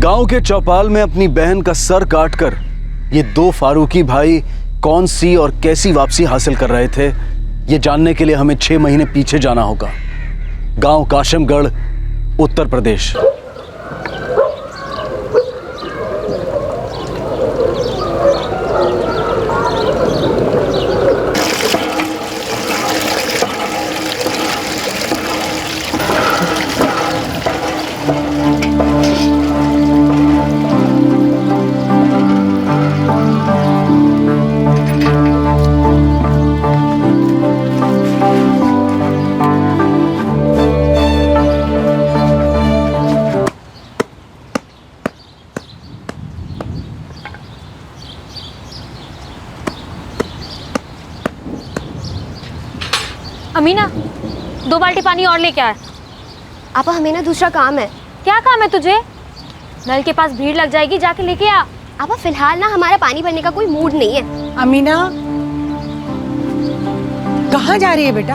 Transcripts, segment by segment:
गांव के चौपाल में अपनी बहन का सर काटकर ये दो फारूकी भाई कौन सी और कैसी वापसी हासिल कर रहे थे, ये जानने के लिए हमें 6 महीने पीछे जाना होगा। गांव काशमगढ़, उत्तर प्रदेश। अमीना, 2 बाल्टी पानी और लेके आ। आपा हमें ना दूसरा काम है। क्या काम है तुझे? नल के पास भीड़ लग जाएगी, जाके लेके आ। आपा फिलहाल ना हमारा पानी भरने का कोई मूड नहीं है। अमीना, कहाँ जा रही है बेटा?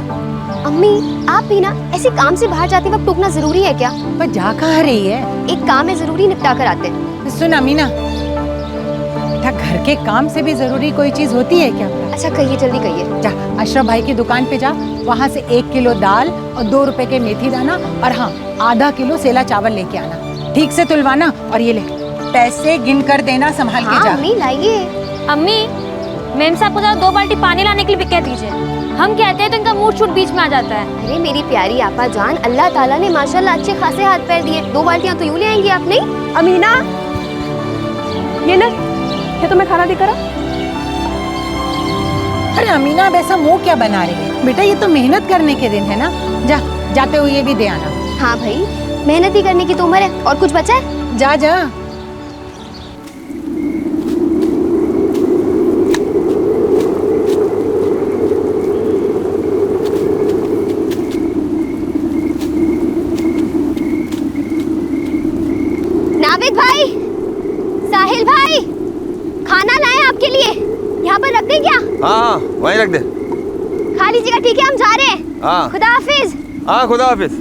अम्मी, आप भी ना ऐसे काम से बाहर जाते वक्त टोकना जरूरी है क्या? पर जा कहाँ रही है? एक काम है, जरूरी निपटा कर आते हैं। सुन अमीना, बेटा घर के काम से भी जरूरी कोई चीज होती है क्या? अच्छा कहिए, जल्दी कहिए। जा अशरफ भाई की दुकान पे जा, वहाँ से 1 किलो दाल और 2 रुपए के मेथी दाना और हाँ आधा किलो सेला चावल लेके आना। ठीक से तुलवाना और ये ले पैसे गिन कर देना, संभाल के जा। अम्मी लाइए। अम्मी, मेम साहब को जरा 2 बाल्टी पानी लाने के लिए भी कह दीजिए। हम कहते हैं तो इनका मूड छूट बीच में आ जाता है। अरे मेरी प्यारी आपा जान, अल्लाह ताला ने माशाल्लाह अच्छे खासे हाथ पैर दिए। 2 बाल्टियाँ तो यूँ ले आएंगी आप नहीं? अमीना, ये ले, ये तुम्हें खाना देकर आ। अरे अमीना, अब ऐसा मुंह क्या बना रही है? बेटा ये तो मेहनत करने के दिन है ना, जा जाते हुए ये भी दे आना। हाँ भाई, मेहनत ही करने की तो उम्र है। और कुछ बचा है? जा जा। नाविद भाई, साहिल भाई, खाना लाए आपके लिए। यहाँ पर रख दे क्या? हाँ वहीं रख दे। खा लीजिएगा, ठीक है? हम जा रहे हैं। हाँ खुदा हाफिज। हाँ खुदा हाफिज।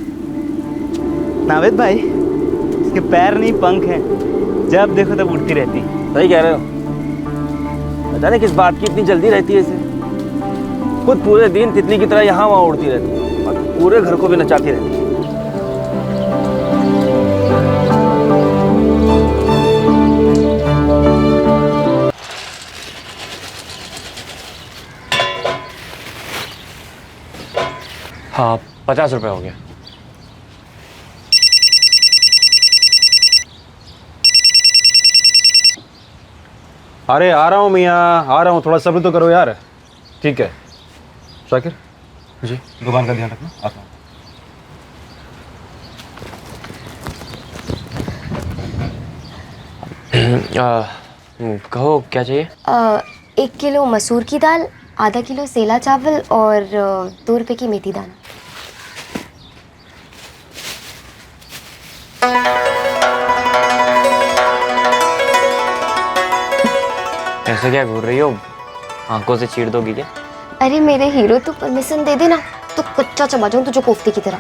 नावेद भाई, इसके पैर नहीं पंख हैं, जब देखो तब उड़ती रहती। सही कह रहे हो। पता नहीं किस बात की इतनी जल्दी रहती है इसे। खुद पूरे दिन तितली की तरह यहाँ वहाँ उड़ती रहती है और पूरे घर को भी नचाती रहती है। हाँ 50 रुपये हो गया। अरे आ रहा हूँ मियाँ, आ रहा हूँ, थोड़ा सब्र तो करो यार। ठीक है शाकिर जी, दुकान का ध्यान रखना, आता हूँ। कहो क्या चाहिए? 1 किलो मसूर की दाल, आधा किलो सेला चावल और 2 रुपए की मेथी दाना। ऐसे क्या घूर रही हो? आंखों से चीर दोगी क्या? अरे मेरे हीरो, तू परमिशन दे देना तो कच्चा चबा जाऊं तुझे कोफ्ते की तरह।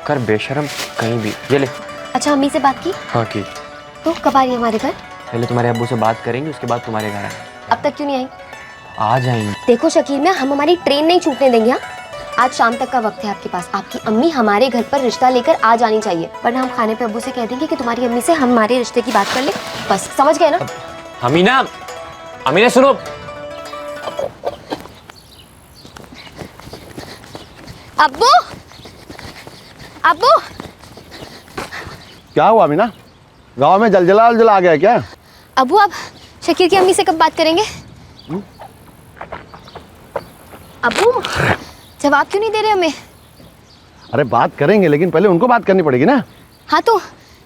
कर बेशरम कहीं भी। ये ले। अच्छा अम्मी से बात की? हाँ की। तो कब आ रही है हमारे घर? पहले तुम्हारे अब्बू से बात करेंगे, उसके बाद तुम्हारे घर आएंगे। अब तक क्यों नहीं आई? आ जाएंगे। देखो शकील में हम हमारी ट्रेन नहीं छूटने देंगे। हाँ, आज शाम तक का वक्त है आपके पास। आपकी अम्मी हमारे घर पर रिश्ता लेकर आ जानी चाहिए, वरना हम खाने पे अब्बू से कह देंगे कि तुम्हारी अम्मी से हमारे रिश्ते की बात कर ले। बस समझ गए ना? अमीना, अमीना सुनो। अब्बू, अब्बू। क्या हुआ अमीना, गांव में जलजला आ गया क्या? अब्बू आप शकील की अम्मी से कब बात करेंगे? अब्बू जवाब क्यों नहीं दे रहे हमें? अरे बात करेंगे, लेकिन पहले उनको बात करनी पड़ेगी ना। हाँ तो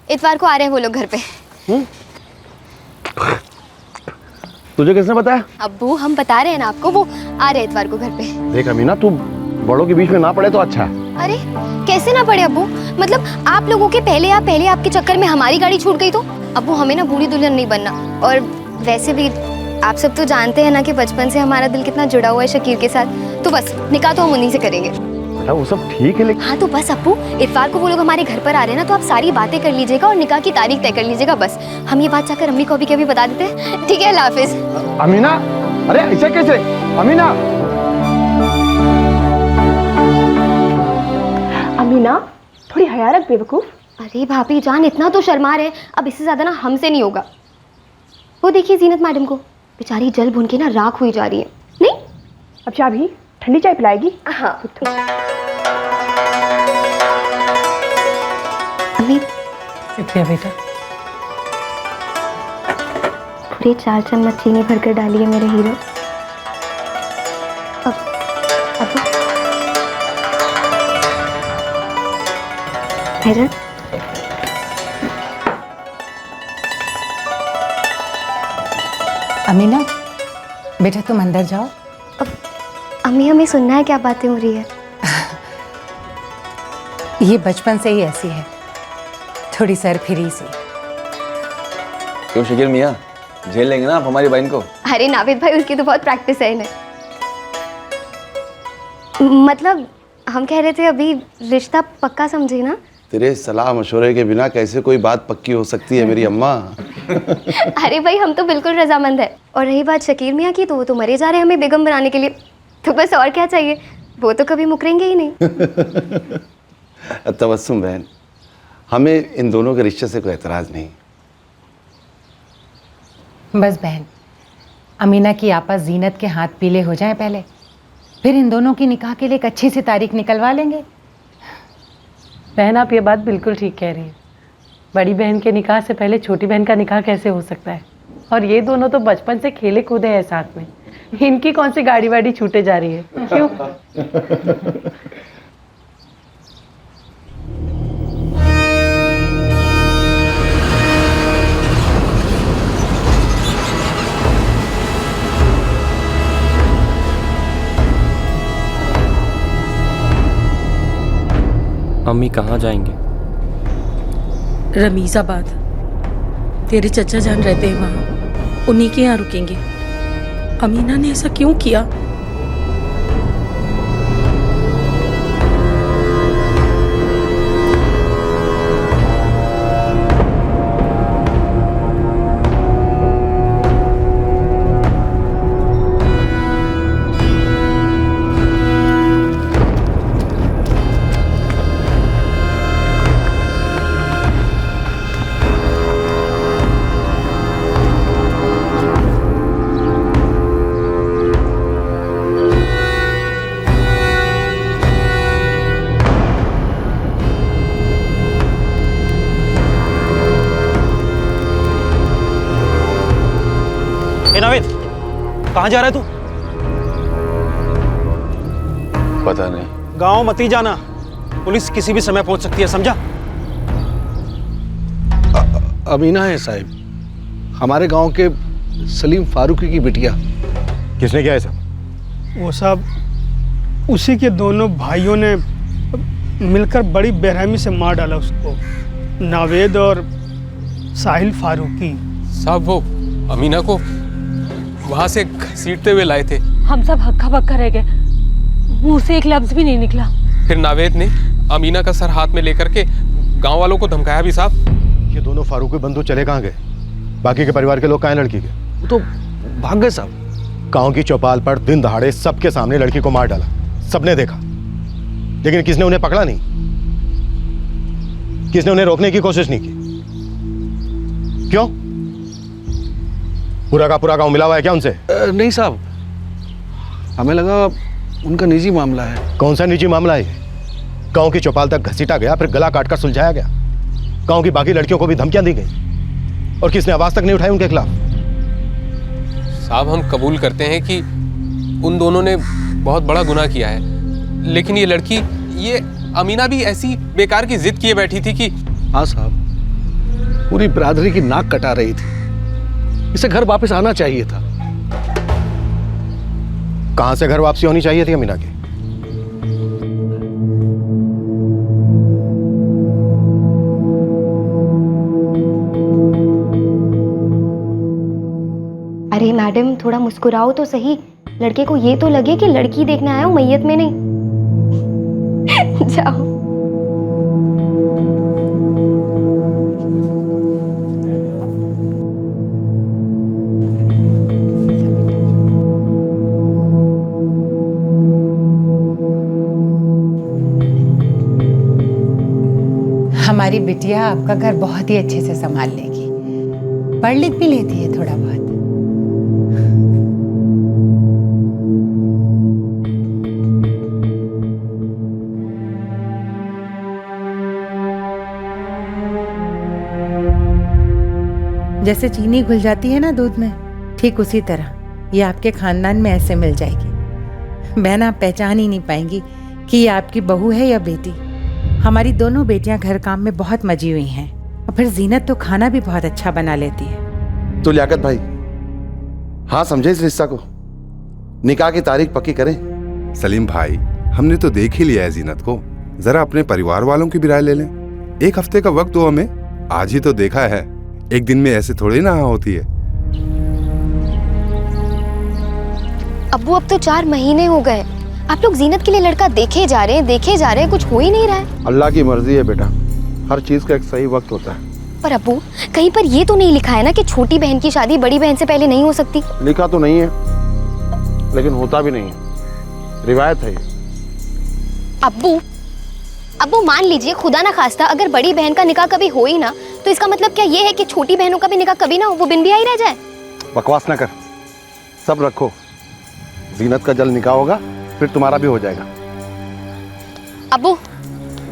इतवार को आ रहे हैं वो लोग घर पे। तुझे किसने बताया? अब्बू हम बता रहे हैं ना आपको, वो आ रहे हैं इतवार को घर पे। देख अमीना, तू बड़ों के बीच में ना पड़े तो अच्छा है। अरे कैसे ना पड़े अब्बू? मतलब आप लोगों के पहले आपके चक्कर में हमारी गाड़ी छूट गई तो? अब्बू हमें ना बूढ़ी दुल्हन नहीं बनना। और वैसे भी आप सब तो जानते हैं ना कि बचपन से हमारा दिल कितना जुड़ा हुआ है शकील के साथ। तो बस निकाह तो हम उन्हीं से करेंगे। बेटा वो सब ठीक है लेकिन हाँ तो बस अप्पू, इरफान को वो लोग हमारे घर पर आ रहे हैं ना, तो आप सारी बातें कर लीजिएगा और निकाह की तारीख तय कर लीजिएगा। बस हम ये बात जाकर अम्मी को अभी कभी बता देते हैं, ठीक है? अल्लाह हाफिज। अमीना, अरे ऐसे कैसे? अमीना, अमीना थोड़ी हया रख बेवकूफ। अरे भाभी जान, इतना तो शर्मा रहे, अब इससे ज्यादा ना हमसे नहीं होगा। वो देखिए जीनत मैडम को, बेचारी जल भुन के ना राख हुई जा रही है। नहीं अब चाबी ठंडी चाय पिलाएगी? हाँ अम्मी, शुक्रिया बेटा। पूरे 4 चम्मच चीनी भरकर डालिए मेरे हीरो। अब भाईजान, अमीना बेटा तुम अंदर जाओ। अम्मी हमें सुनना है क्या बातें हो रही है? ये बचपन से ही ऐसी है, थोड़ी सरफिरी सी। क्यों शकील मियाँ, झेल लेंगे ना आप हमारी बहन को? अरे नाविद भाई, उसकी तो बहुत प्रैक्टिस है इन्हें। मतलब हम कह रहे थे अभी रिश्ता पक्का समझे ना। तेरे सलाह मशवरे के बिना कैसे कोई बात पक्की हो सकती है मेरी अम्मा? अरे भाई हम तो बिल्कुल रजामंद है। और रही बात शकील मियाँ की, तो वो तो मरे जा रहे हैं हमें बेगम बनाने के लिए, तो बस और क्या चाहिए, वो तो कभी मुकरेंगे ही नहीं। तबस्सुम बहन, हमें इन दोनों के रिश्ते से कोई एतराज़ नहीं। बस बहन, अमीना की आपस जीनत के हाथ पीले हो जाएं पहले, फिर इन दोनों की निकाह के लिए एक अच्छी सी तारीख निकलवा लेंगे। बहन आप ये बात बिल्कुल ठीक कह रही हैं। बड़ी बहन के निकाह से पहले छोटी बहन का निकाह कैसे हो सकता है? और ये दोनों तो बचपन से खेले कूदे हैं साथ में, इनकी कौन सी गाड़ी वाड़ी छूटे जा रही है? क्यों? अम्मी कहाँ जाएंगे? रमीज़ाबाद, तेरे चचा जान रहते हैं वहाँ, उन्हीं के यहाँ रुकेंगे। अमीना ने ऐसा क्यों किया? नाविद, कहाँ जा रहा है तू? पता नहीं। गांव मत ही जाना, पुलिस किसी भी समय पहुंच सकती है, समझा? अमीना है साहब, हमारे गांव के सलीम फारूकी की बिटिया। किसने किया ऐसा? वो सब उसी के दोनों भाइयों ने मिलकर बड़ी बेरहमी से मार डाला उसको, नावेद और साहिल फारूकी। साहब वो अमीना को वहां से घसीटते हुए लाए थे। हम सब हक्का बक्का रह गए, मुंह से एक लफ्ज भी नहीं निकला। फिर नावेद ने अमीना का सर हाथ में लेकर के गांव वालों को धमकाया भी साहब। ये दोनों फारूकी बंधु चले कहाँ गए? बाकी के परिवार के लोग कहाँ हैं लड़की के? वो तो भाग गए साहब। गांव की चौपाल पर दिन दहाड़े सबके सामने लड़की को मार डाला, सबने देखा, लेकिन किसने उन्हें पकड़ा नहीं, किसने उन्हें रोकने की कोशिश नहीं की। क्यों? पूरा का पूरा गांव मिला हुआ है क्या उनसे? नहीं साहब, हमें लगा उनका निजी मामला है। कौन सा निजी मामला है? गांव की चौपाल तक घसीटा गया, फिर गला काटकर सुलझाया गया। गांव की बाकी लड़कियों को भी धमकियां दी गई और किसने आवाज तक नहीं उठाई उनके खिलाफ। साहब हम कबूल करते हैं कि उन दोनों ने बहुत बड़ा गुनाह किया है, लेकिन ये लड़की, ये अमीना भी ऐसी बेकार की जिद किए बैठी थी कि। हाँ साहब, पूरी बिरादरी की नाक कटा रही थी, इसे घर वापस आना चाहिए था। कहां से घर वापसी होनी चाहिए थी अमीना की? अरे मैडम थोड़ा मुस्कुराओ तो सही, लड़के को ये तो लगे कि लड़की देखने आया हूँ, मैयत में नहीं। जाओ। हमारी बिटिया आपका घर बहुत ही अच्छे से संभाल लेगी। पढ़ लिख भी लेती है थोड़ा बहुत। जैसे चीनी घुल जाती है ना दूध में, ठीक उसी तरह ये आपके खानदान में ऐसे मिल जाएगी। बहन, आप पहचान ही नहीं पाएंगी कि ये आपकी बहू है या बेटी। हमारी दोनों बेटियां घर काम में बहुत मजी हुई हैं, और फिर जीनत तो खाना भी बहुत अच्छा बना लेती है। तो लियाकत भाई, हाँ समझे इस रिश्ता को, निकाह की तारीख पक्की करें। सलीम भाई, हमने तो देख ही लिया है जीनत को, जरा अपने परिवार वालों की भी राय ले लें। एक हफ्ते का वक्त दो हमें, आज ही तो देखा है, एक दिन में ऐसे थोड़ी ना होती है। अब्बू अब तो 4 महीने हो गए, आप लोग जीनत के लिए लड़का देखे जा रहे हैं, कुछ हो ही नहीं रहा है। अल्लाह की मर्जी है बेटा, हर चीज का एक सही वक्त होता है। पर अब्बू, कहीं पर ये तो नहीं लिखा है ना कि छोटी बहन की शादी बड़ी बहन से पहले नहीं हो सकती? लिखा तो नहीं है, लेकिन होता भी नहीं है, रिवायत है। अब्बू मान लीजिए खुदा ना खास्ता अगर बड़ी बहन का निकाह कभी हो ही ना, तो इसका मतलब क्या ये है कि छोटी बहनों का भी निकाह कभी ना हो, वो बिन ब्याह ही रह जाए? बकवास ना कर, सब रखो, जीनत का जल्द निकाह होगा, फिर तुम्हारा भी हो जाएगा।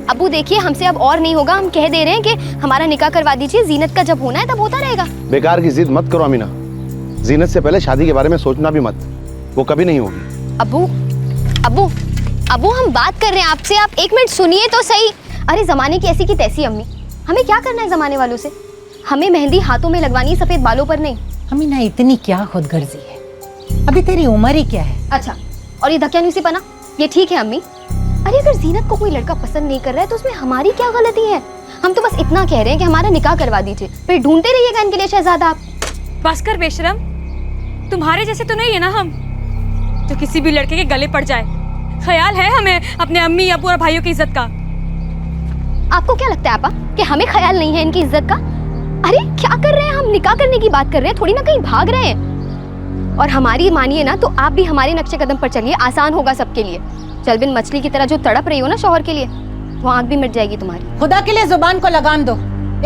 अब्बू देखिए, हमसे अब और नहीं होगा, हम कह दे रहे हैं कि हमारा निकाह करवा दीजिए, जीनत का जब होना है तब होता रहेगा। बेकार की जिद मत करो अमीना, जीनत से पहले शादी के बारे में सोचना भी मत, वो कभी नहीं होगी। अब्बू हम बात कर रहे हैं आपसे, आप 1 मिनट सुनिए तो सही। अरे जमाने की ऐसी की तैसी अम्मी, हमें क्या करना है जमाने वालों से? हमें मेहंदी हाथों में लगवानी, सफेद बालों पर नहीं। अमीना, इतनी क्या खुदगर्जी है, अभी तेरी उम्र ही क्या है? अच्छा, और ये धक्यानुसी पना, ये ठीक है अम्मी? अरे अगर जीनत को कोई लड़का पसंद नहीं कर रहा है तो उसमें हमारी क्या गलती है? हम तो बस इतना कह रहे हैं कि हमारा निकाह करवा दीजिए, फिर ढूंढते रहिएगा इनके लिए शहजादा आप। बस कर बेशरम, तुम्हारे जैसे तो नहीं है ना हम, तो किसी भी लड़के के गले पड़ जाए। ख्याल है हमें अपने अम्मी अबू और भाइयों की इज्जत का। आपको क्या लगता है आपा कि हमें ख्याल नहीं है इनकी इज्जत का? अरे क्या कर रहे हैं हम, निकाह करने की बात कर रहे हैं, थोड़ी ना कहीं भाग रहे हैं। और हमारी मानिए ना तो आप भी हमारे नक्शे कदम पर चलिए, आसान होगा सबके लिए। चल बिन मछली की तरह जो तड़प रही हो ना शौहर के लिए, वो आंख भी मिट जाएगी तुम्हारी। खुदा के लिए जुबान को लगाम दो,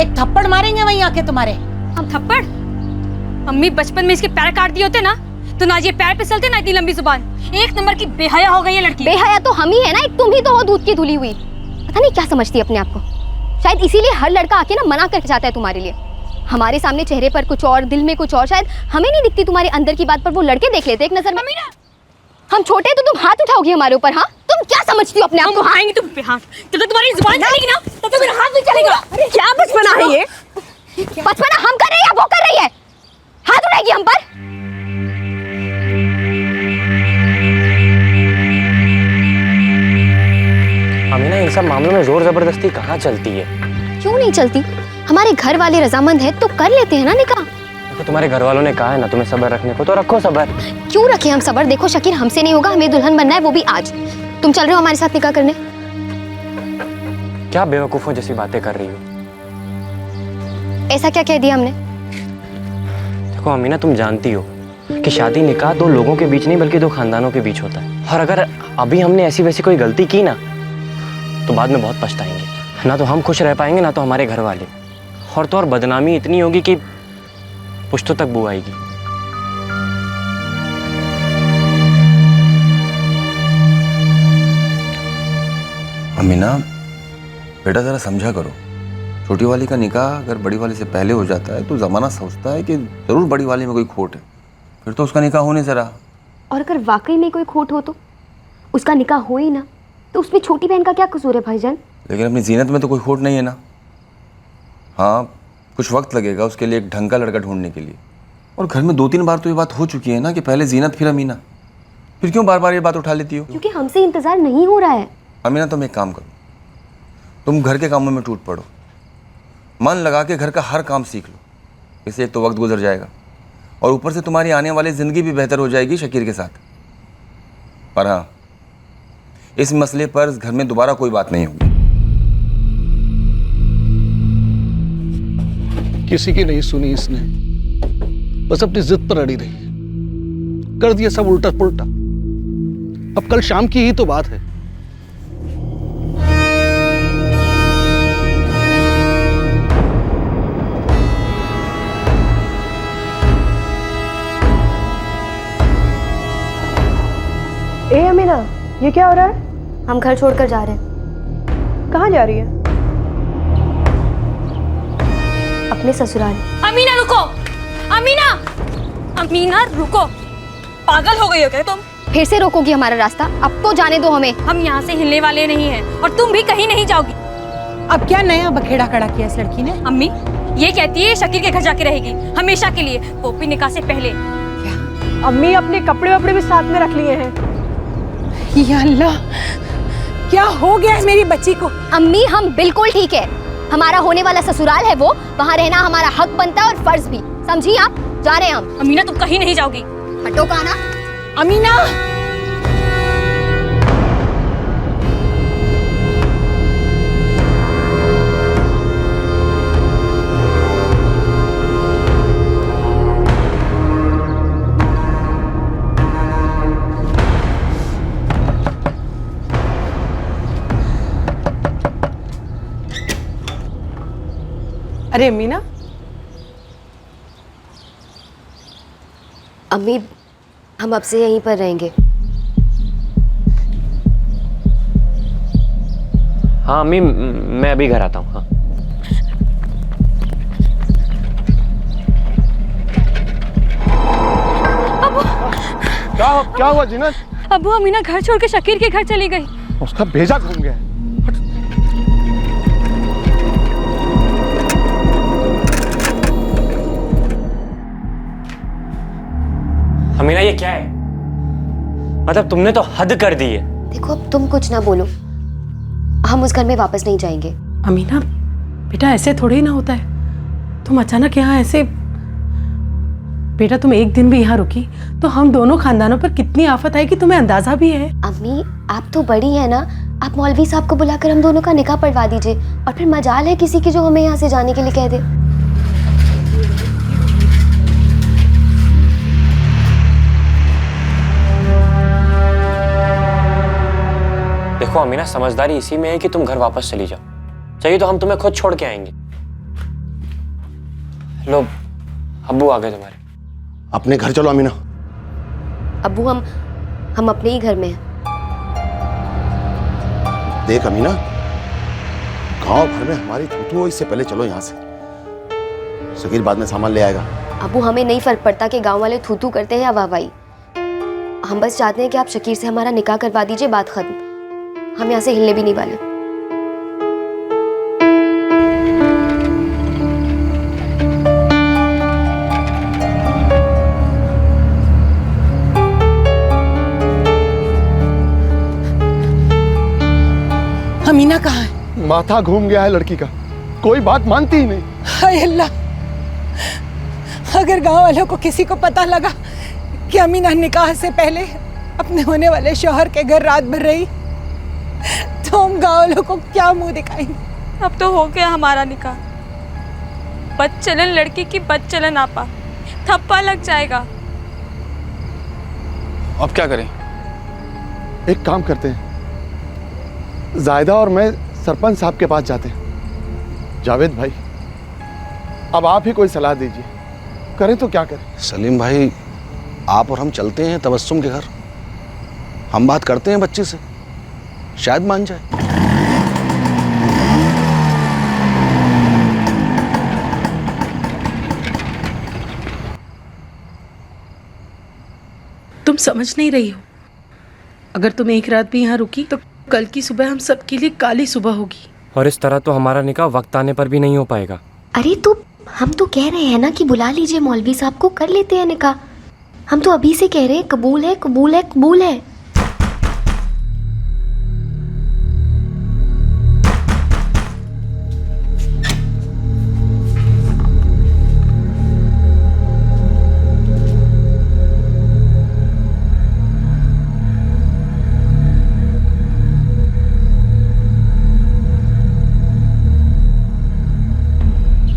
एक थप्पड़ मारेंगे वहीं आके तुम्हारे। हम थप्पड़? अम्मी बचपन में इसके पैर काट दिए होते ना, तो ना ये पैर फिसलते ना इतनी लंबी जुबान। 1 नंबर की बेहया हो गई है लड़की। बेहया तो हम ही है ना, एक तुम ही तो हो दूध की धुली हुई। पता नहीं क्या समझती है अपने आप को, शायद इसीलिए हर लड़का आके ना मना करके जाता है तुम्हारे लिए। हमारे सामने चेहरे पर कुछ और, दिल में कुछ और, शायद हमें नहीं दिखती तुम्हारे अंदर की बात, पर वो लड़के देख लेते एक नजर में। हम छोटे तो तुम हाथ उठाओगी हमारे ऊपर? हाँ, तुम क्या समझती हो अपने आप को? उठाएंगे तुम पे हाथ, जब तक तुम्हारी जुबान चलेगी ना तब तक मेरा हाथ भी चलेगा। क्या बचपना है ये? बचपना हम कर रहे हैं या वो कर रही है? हाथ उठाएगी हम पर? अमीना, इन सब मामलों में जोर जबरदस्ती कहाँ चलती है? क्यों नहीं चलती? हमारे घर वाले रजामंद है तो कर लेते हैं ना निकाह। तो तुम्हारे घर वालों ने कहा है ना तुम्हें सब्र रखने को, तो रखो सब्र। क्यों रखे हम सब्र? देखो शकीर, हमसे नहीं होगा, हमें दुल्हन बनना है, वो भी आज। तुम चल रहे हो हमारे साथ निकाह करने? क्या बेवकूफों जैसी बातें कर रही हो? ऐसा क्या कह दिया हमने? देखो अमीना, तुम जानती हो कि शादी निकाह 2 लोगों के बीच नहीं बल्कि 2 खानदानों के बीच होता है, और अगर अभी हमने ऐसी वैसी कोई गलती की ना तो बाद में बहुत पछताएंगे। ना तो हम खुश रह पाएंगे ना तो हमारे घर वाले, और तो और बदनामी इतनी होगी कि पुश्तों तक बू आएगी। अमीना बेटा, जरा समझा करो, छोटी वाली का निकाह अगर बड़ी वाली से पहले हो जाता है तो जमाना सोचता है कि जरूर बड़ी वाली में कोई खोट है, फिर तो उसका निकाह होने से रहा। और अगर वाकई में कोई खोट हो तो उसका निकाह हो ही ना, तो उसमें छोटी बहन का क्या कसूर है भाईजान? लेकिन अपनी जीनत में तो कोई खोट नहीं है ना। हाँ, कुछ वक्त लगेगा उसके लिए एक ढंग का लड़का ढूंढने के लिए, और घर में 2-3 बार तो ये बात हो चुकी है ना कि पहले जीनत फिर अमीना, फिर क्यों बार बार ये बात उठा लेती हो? क्योंकि हमसे इंतजार नहीं हो रहा है। अमीना, तुम एक काम करो, तुम घर के कामों में टूट पड़ो, मन लगा के घर का हर काम सीख लो, इससे एक तो वक्त गुजर जाएगा और ऊपर से तुम्हारी आने वाली ज़िंदगी भी बेहतर हो जाएगी शकीर के साथ। पर हाँ, इस मसले पर इस घर में दोबारा कोई बात नहीं होगी। किसी की नहीं सुनी इसने, बस अपनी जिद पर अड़ी रही, कर दिया सब उल्टा पुल्टा। अब कल शाम की ही तो बात है। ए अमीना, ये क्या हो रहा है? हम घर छोड़कर जा रहे हैं। कहाँ जा रही है? अपने ससुराल। अमीना रुको, अमीना, अमीना रुको, पागल हो गई हो क्या तुम? फिर से रोकोगी हमारा रास्ता? अब तो जाने दो हमें। हम यहाँ से हिलने वाले नहीं हैं और तुम भी कहीं नहीं जाओगी। अब क्या नया बखेड़ा खड़ा किया इस लड़की ने? अम्मी ये कहती है शकील के घर जाके रहेगी हमेशा के लिए, वो भी निकाह से पहले। क्या? अम्मी अपने कपड़े वपड़े भी साथ में रख लिए हैं। या अल्लाह, क्या हो गया है मेरी बच्ची को? अम्मी हम बिल्कुल ठीक है, हमारा होने वाला ससुराल है वो, वहाँ रहना हमारा हक बनता है और फर्ज भी, समझी आप? जा रहे हैं हम। अमीना तुम कहीं नहीं जाओगी। हटो काना। अमीना, अरे अमीना। अम्मी हम अब से यहीं पर रहेंगे। हाँ अम्मी, मैं अभी घर आता हूँ। हाँ क्या हुआ जीनत? अबू अमीना घर छोड़ के शकीर के घर चली गई। उसका भेजा घूम गया। अमीना ये क्या है? मतलब तुमने तो हद कर दी है। देखो अब तुम कुछ ना बोलो, हम उस घर में वापस नहीं जाएंगे। अमीना बेटा ऐसे थोड़ी ना होता है, तुम अचानक यहाँ ऐसे। बेटा तुम एक दिन भी यहाँ रुकी तो हम दोनों खानदानों पर कितनी आफत आएगी तुम्हें अंदाजा भी है? अम्मी आप तो बड़ी है ना, आप मौलवी साहब को बुलाकर हम दोनों का निकाह पढ़वा दीजिए, और फिर मजाल है किसी की जो हमें यहाँ से जाने के लिए कह दे। देखो अमीना, समझदारी इसी में है कि तुम घर वापस चली जाओ, चाहिए तो हम तुम्हें खुद छोड़ के आएंगे। लो अब्बू आ गए तुम्हारे। अपने घर चलो अमीना। अब्बू हम अपने ही घर में हैं। देख अमीना, गांव भर में हमारी थूथू हो, इससे पहले चलो यहाँ से। शकील बाद में सामान ले आएगा। अब्बू हमें नहीं फर्क पड़ता कि गांव वाले थूथू करते हैं या वाहवाही, हम बस चाहते हैं कि आप शकीर से हमारा निकाह करवा दीजिए, बात खत्म। हम यहाँ से हिलने भी नहीं वाले। अमीना कहाँ है? माथा घूम गया है लड़की का, कोई बात मानती ही नहीं। हाय अल्लाह, अगर गांव वालों को किसी को पता लगा कि अमीना निकाह से पहले अपने होने वाले शौहर के घर रात भर रही तो हम गांव वालों को क्या मुंह दिखाएंगे? अब तो हो गया हमारा निकाह, बदचलन लड़की की बदचलन आपा, थप्पा लग जाएगा। अब क्या करें? एक काम करते हैं, जायदा और मैं सरपंच साहब के पास जाते हैं। जावेद भाई अब आप ही कोई सलाह दीजिए, करें तो क्या करें? सलीम भाई, आप और हम चलते हैं तबस्सुम के घर, हम बात करते हैं बच्ची से, शायद मान जाए। तुम समझ नहीं रही हो, अगर तुम एक रात भी यहाँ रुकी तो कल की सुबह हम सबके लिए काली सुबह होगी। और इस तरह तो हमारा निकाह वक्त आने पर भी नहीं हो पाएगा। अरे तो हम तो कह रहे हैं ना कि बुला लीजिए मौलवी साहब को, कर लेते हैं निकाह। हम तो अभी से कह रहे हैं कबूल है, कबूल है, कबूल है।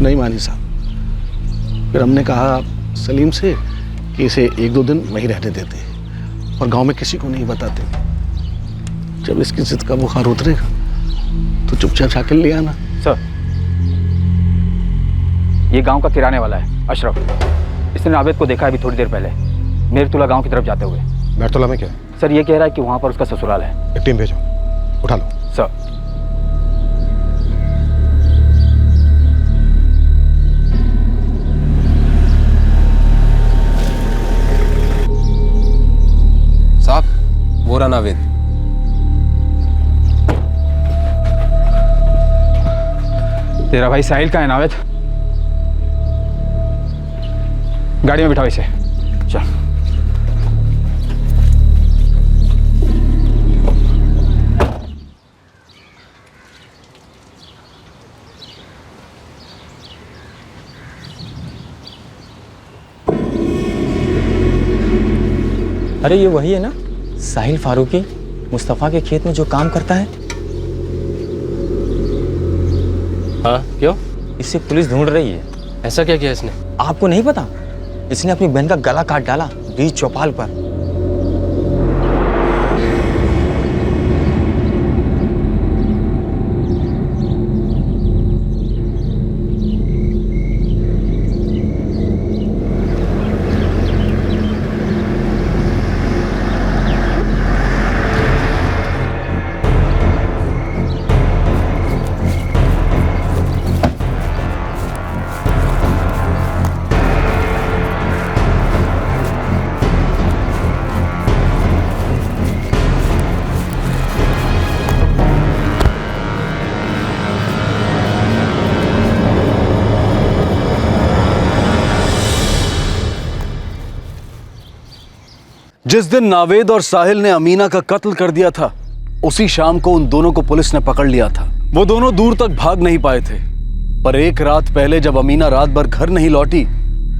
नहीं मानी साहब। फिर हमने कहा सलीम से कि इसे 1-2 दिन वहीं रहने देते और गांव में किसी को नहीं बताते। जब इसकी जिद का बुखार उतरेगा तो चुपचाप शाकिल ले आना। सर, ये गांव का किराने वाला है अशरफ। इसने नावेद को देखा है अभी थोड़ी देर पहले मेरतुला गांव की तरफ जाते हुए। मेरतुला में क्या? सर ये कह रहा है कि वहां पर उसका ससुराल है। एक टीम भेजो, उठा लो। सर। साहब, वो रहा नावेद। तेरा भाई साहिल का है नावेद? गाड़ी में बिठाओ इसे। चल। अरे ये वही है ना साहिल फारूकी, मुस्तफ़ा के खेत में जो काम करता है? हाँ, क्यों? इससे पुलिस ढूंढ रही है। ऐसा क्या किया इसने? आपको नहीं पता? इसने अपनी बहन का गला काट डाला बीच चौपाल पर। जिस दिन नावेद और साहिल ने अमीना का कत्ल कर दिया था, उसी शाम को उन दोनों को पुलिस ने पकड़ लिया था। वो दोनों दूर तक भाग नहीं पाए थे, पर एक रात पहले जब अमीना रात भर घर नहीं लौटी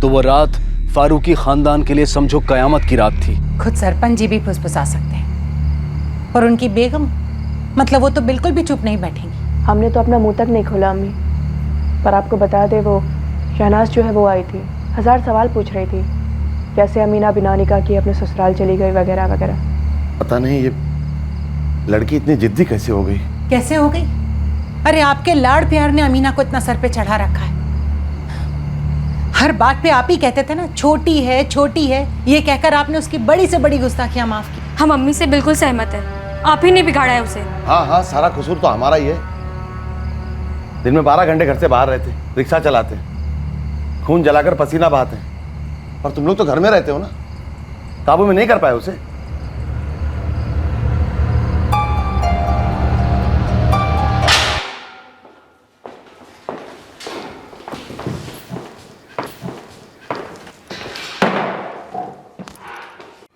तो वो रात फारूकी खानदान के लिए समझो कयामत की रात थी। खुद सरपंच जी भी फुसफुसा सकते हैं, और उनकी बेगम मतलब वो तो बिल्कुल भी चुप नहीं बैठेंगी। हमने तो अपना मुंह तक नहीं खोला अम्मी, पर आपको बता दे वो शहनाज जो है वो आई थी, 1000 सवाल पूछ रही थी, कैसे अमीना बिना निकाह किए अपने ससुराल चली गई वगैरह वगैरह। पता नहीं ये लड़की इतनी जिद्दी कैसे हो गई। कैसे हो गई? अरे आपके लाड़ प्यार ने अमीना को इतना सर पे चढ़ा रखा है। हर बात पे आप ही कहते थे ना छोटी है छोटी है, ये कहकर आपने उसकी बड़ी से बड़ी गुस्ताखियां माफ की। हम अम्मी से बिल्कुल सहमत है, आप ही ने बिगाड़ा है उसे। हाँ, सारा कसूर तो हमारा ही है। दिन में 12 घंटे घर से बाहर रहते, रिक्शा चलाते, खून जलाकर पसीना बहाते, और तुम लोग तो घर में रहते हो ना, काबू में नहीं कर पाए उसे।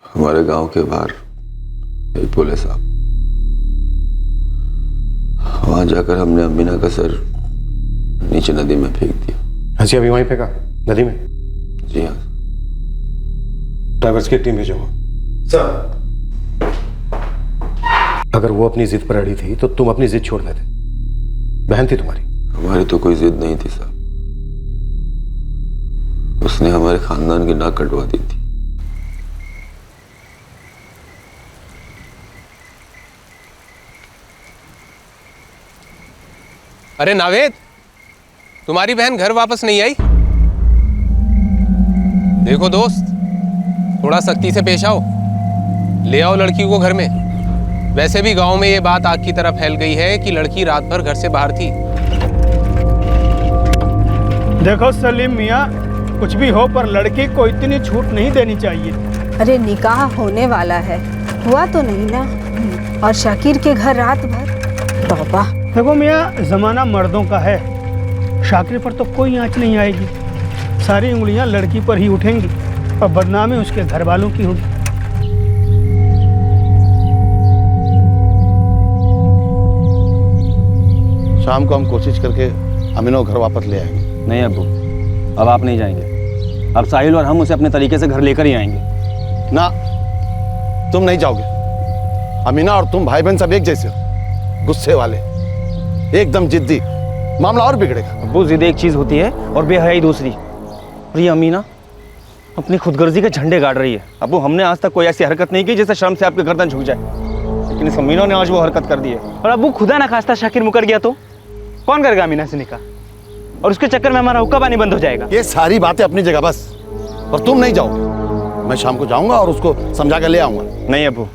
हमारे गांव के बाहर एक पुल है साहब, वहां जाकर हमने अमीना का सर नीचे नदी में फेंक दिया। हंसी अभी वहीं फेंका नदी में? जी हाँ। ड्राइवर्स की टीम भेजो सर। अगर वो अपनी जिद पर अड़ी थी तो तुम अपनी जिद छोड़ देते। बहन थी तुम्हारी। हमारी तो कोई जिद नहीं थी साहब, उसने हमारे खानदान की नाक कटवा दी थी। अरे नावेद, तुम्हारी बहन घर वापस नहीं आई? देखो दोस्त, थोड़ा सख्ती से पेश आओ, ले आओ लड़की को घर में। वैसे भी गांव में ये बात आग की तरह फैल गई है कि लड़की रात भर घर से बाहर थी। देखो सलीम मियाँ, कुछ भी हो पर लड़की को इतनी छूट नहीं देनी चाहिए। अरे निकाह होने वाला है, हुआ तो नहीं ना, और शाकिर के घर रात भर। तौबा। देखो मियाँ, जमाना मर्दों का है, शाकिर पर तो कोई आंच नहीं आएगी, सारी उंगलियां लड़की पर ही उठेंगी और बदनामी उसके घर वालों की होगी। शाम को हम कोशिश करके अमीना को घर वापस ले आएंगे। नहीं अब्बू, अब आप नहीं जाएंगे। अब साहिल और हम उसे अपने तरीके से घर लेकर ही आएंगे। ना, तुम नहीं जाओगे। अमीना और तुम भाई बहन सब एक जैसे हो, गुस्से वाले, एकदम जिद्दी, मामला और बिगड़ेगा। अब्बू जिद एक चीज होती है और बेहयाई दूसरी। और ये अमीना अपनी खुदगर्जी के झंडे गाड़ रही है। अब्बू हमने आज तक कोई ऐसी हरकत नहीं की जिससे शर्म से आपके गर्दन झुक जाए, लेकिन इस अमीना ने आज वो हरकत कर दी है। और अब्बू खुदा ना खास्ता शाकिर मुकर गया तो कौन करेगा अमीना से निकाह? और उसके चक्कर में हमारा हुक्का पानी बंद हो जाएगा। ये सारी बातें अपनी जगह बस, और तुम नहीं जाओगे। मैं शाम को जाऊंगा और उसको समझा कर ले आऊंगा। नहीं अब्बू,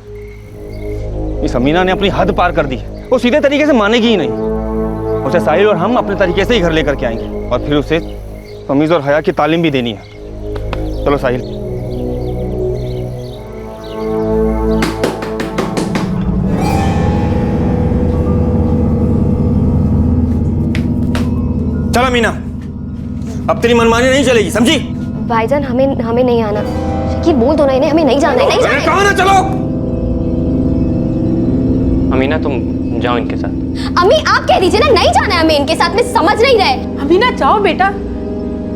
इस अमीना ने अपनी हद पार कर दी है। वो सीधे तरीके से मानेगी ही नहीं। उसे साहिल और हम अपने तरीके से ही घर लेकर के आएंगे और फिर उसे तमीज़ और हया की तालीम भी देनी है। चलो साहिल। चलो अमीना, अब तेरी मनमानी नहीं चलेगी, समझी? भाईजान हमें नहीं आना। शकीर बोल दो ना इन्हें, हमें नहीं जाना है। नहीं जाना। कहाँ ना चलो। अमीना तुम जाओ इनके साथ। अम्मी आप कह दीजिए ना, नहीं जाना है हमें इनके साथ में, समझ नहीं रहे। अमीना जाओ बेटा,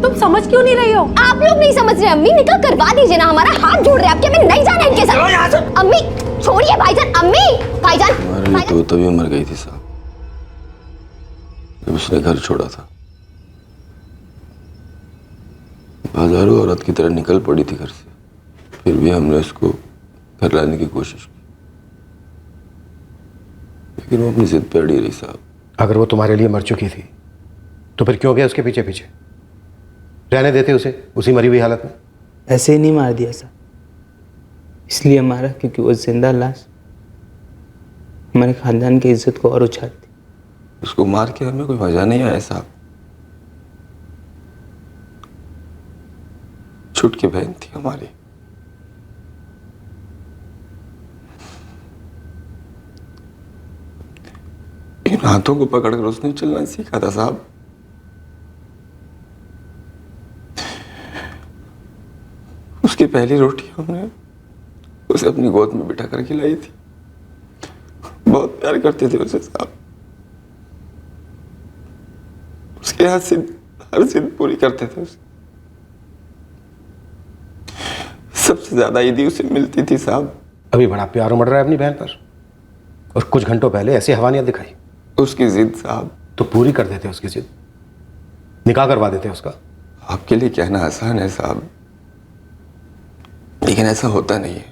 तुम समझ क्यों नहीं रही हो? आप लोग नहीं समझ रहे। अम्मी निकाह करवा दीजिए ना, हमारा हाथ जोड़ रहे हैं आपके। हमें नहीं जाना है इनके साथ। अम्मी छोड़िए भाईजान। अम्मी भाईजान हमारे लिए तो तभी मर गई थी साहब, जब उसने घर छोड़ा था। बाजारू औरत की तरह निकल पड़ी थी घर से, फिर भी हमने उसको घर लाने की कोशिश की, लेकिन वो अपनी जिद पे अड़ी रही साहब। अगर वो तुम्हारे लिए मर चुकी थी तो फिर क्यों गया उसके पीछे पीछे? रहने देते उसे उसी मरी हुई हालत में। ऐसे ही नहीं मार दिया साहब, इसलिए मारा क्योंकि वो जिंदा लाश हमारे खानदान की इज्जत को और उछालती। उसको मार के हमें कोई मजा नहीं आया साहब। छूट की बहन थी हमारी। इन हाथों को पकड़कर उसने चलना सीखा था साहब। उसकी पहली रोटी हमने उसे अपनी गोद में बिठा कर खिलाई थी। बहुत प्यार करते थे उसे साहब। उसके हाथ से हर जिद पूरी करते थे उसे। सबसे ज्यादा ईदी उसे मिलती थी साहब। अभी बड़ा प्यार उमड़ रहा है अपनी बहन पर, और कुछ घंटों पहले ऐसी हवानियत दिखाई। उसकी जिद साहब। तो पूरी कर देते उसकी जिद, निकाह करवा देते उसका। आपके लिए कहना आसान है साहब, लेकिन ऐसा होता नहीं है।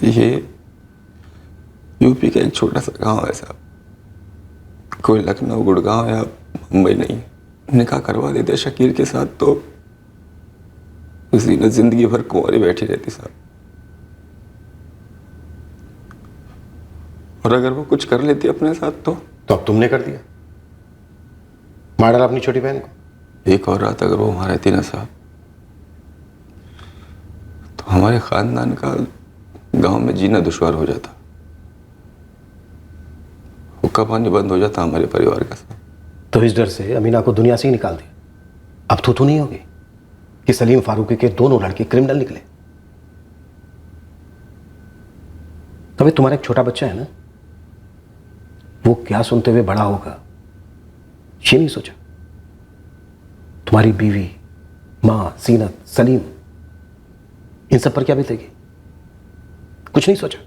ये यूपी का एक छोटा सा गांव है साहब, कोई लखनऊ गुड़गांव या मुंबई नहीं। निकाह करवा देते शकीर के साथ तो जीनत जिंदगी भर कुंवारी बैठी रहती साहब। और अगर वो कुछ कर लेती अपने साथ तो अब तुमने कर दिया, मार डाला अपनी छोटी बहन को। एक और रात अगर वो वहां रहती ना साहब, तो हमारे खानदान का गांव में जीना दुश्वार हो जाता। हुक्का पानी बंद हो जाता हमारे परिवार का साहब। तो इस डर से अमीना को दुनिया से ही निकाल दिया। अब तो नहीं होगी कि सलीम फारूकी के दोनों लड़के क्रिमिनल निकले। तभी तुम्हारा एक छोटा बच्चा है ना, वो क्या सुनते हुए बड़ा होगा ये नहीं सोचा। तुम्हारी बीवी, मां, जीनत, सलीम, इन सब पर क्या बीतेगी, कुछ नहीं सोचा।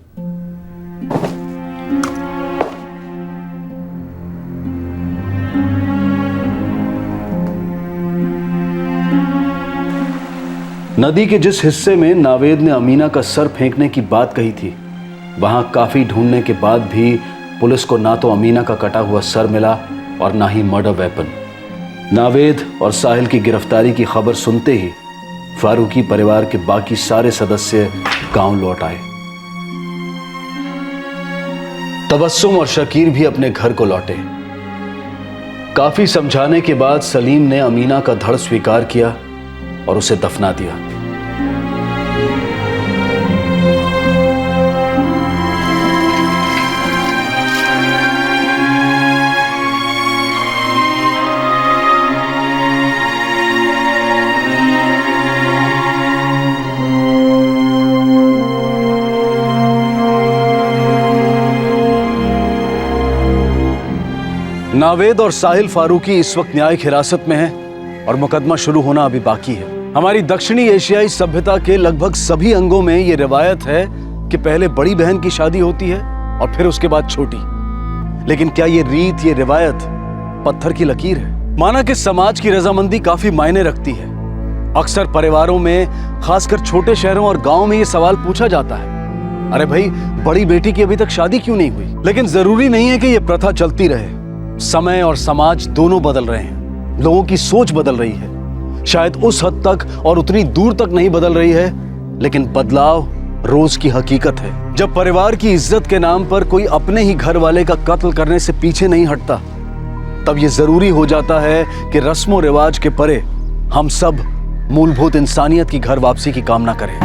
नदी के जिस हिस्से में नावेद ने अमीना का सर फेंकने की बात कही थी, वहां काफी ढूंढने के बाद भी पुलिस को ना तो अमीना का कटा हुआ सर मिला और ना ही मर्डर वेपन। नावेद और साहिल की गिरफ्तारी की खबर सुनते ही फारूकी परिवार के बाकी सारे सदस्य गांव लौट आए। तबस्सुम और शकीर भी अपने घर को लौटे। काफी समझाने के बाद सलीम ने अमीना का धड़ स्वीकार किया और उसे दफना दिया। नावेद और साहिल फारूकी इस वक्त न्यायिक हिरासत में हैं और मुकदमा शुरू होना अभी बाकी है। हमारी दक्षिणी एशियाई सभ्यता के लगभग सभी अंगों में यह रिवायत है कि पहले बड़ी बहन की शादी होती है और फिर उसके बाद छोटी। लेकिन क्या ये रीत, ये रिवायत पत्थर की लकीर है। माना कि समाज की रजामंदी काफी मायने रखती है। अक्सर परिवारों में, खासकर छोटे शहरों और गांव में, ये सवाल पूछा जाता है, अरे भाई, बड़ी बेटी की अभी तक शादी क्यों नहीं हुई? लेकिन जरूरी नहीं है कि यह प्रथा चलती रहे। समय और समाज दोनों बदल रहे हैं, लोगों की सोच बदल रही है। शायद उस हद तक और उतनी दूर तक नहीं बदल रही है, लेकिन बदलाव रोज की हकीकत है। जब परिवार की इज्जत के नाम पर कोई अपने ही घर वाले का कत्ल करने से पीछे नहीं हटता, तब यह जरूरी हो जाता है कि रस्मों रिवाज के परे हम सब मूलभूत इंसानियत की घर वापसी की कामना करें।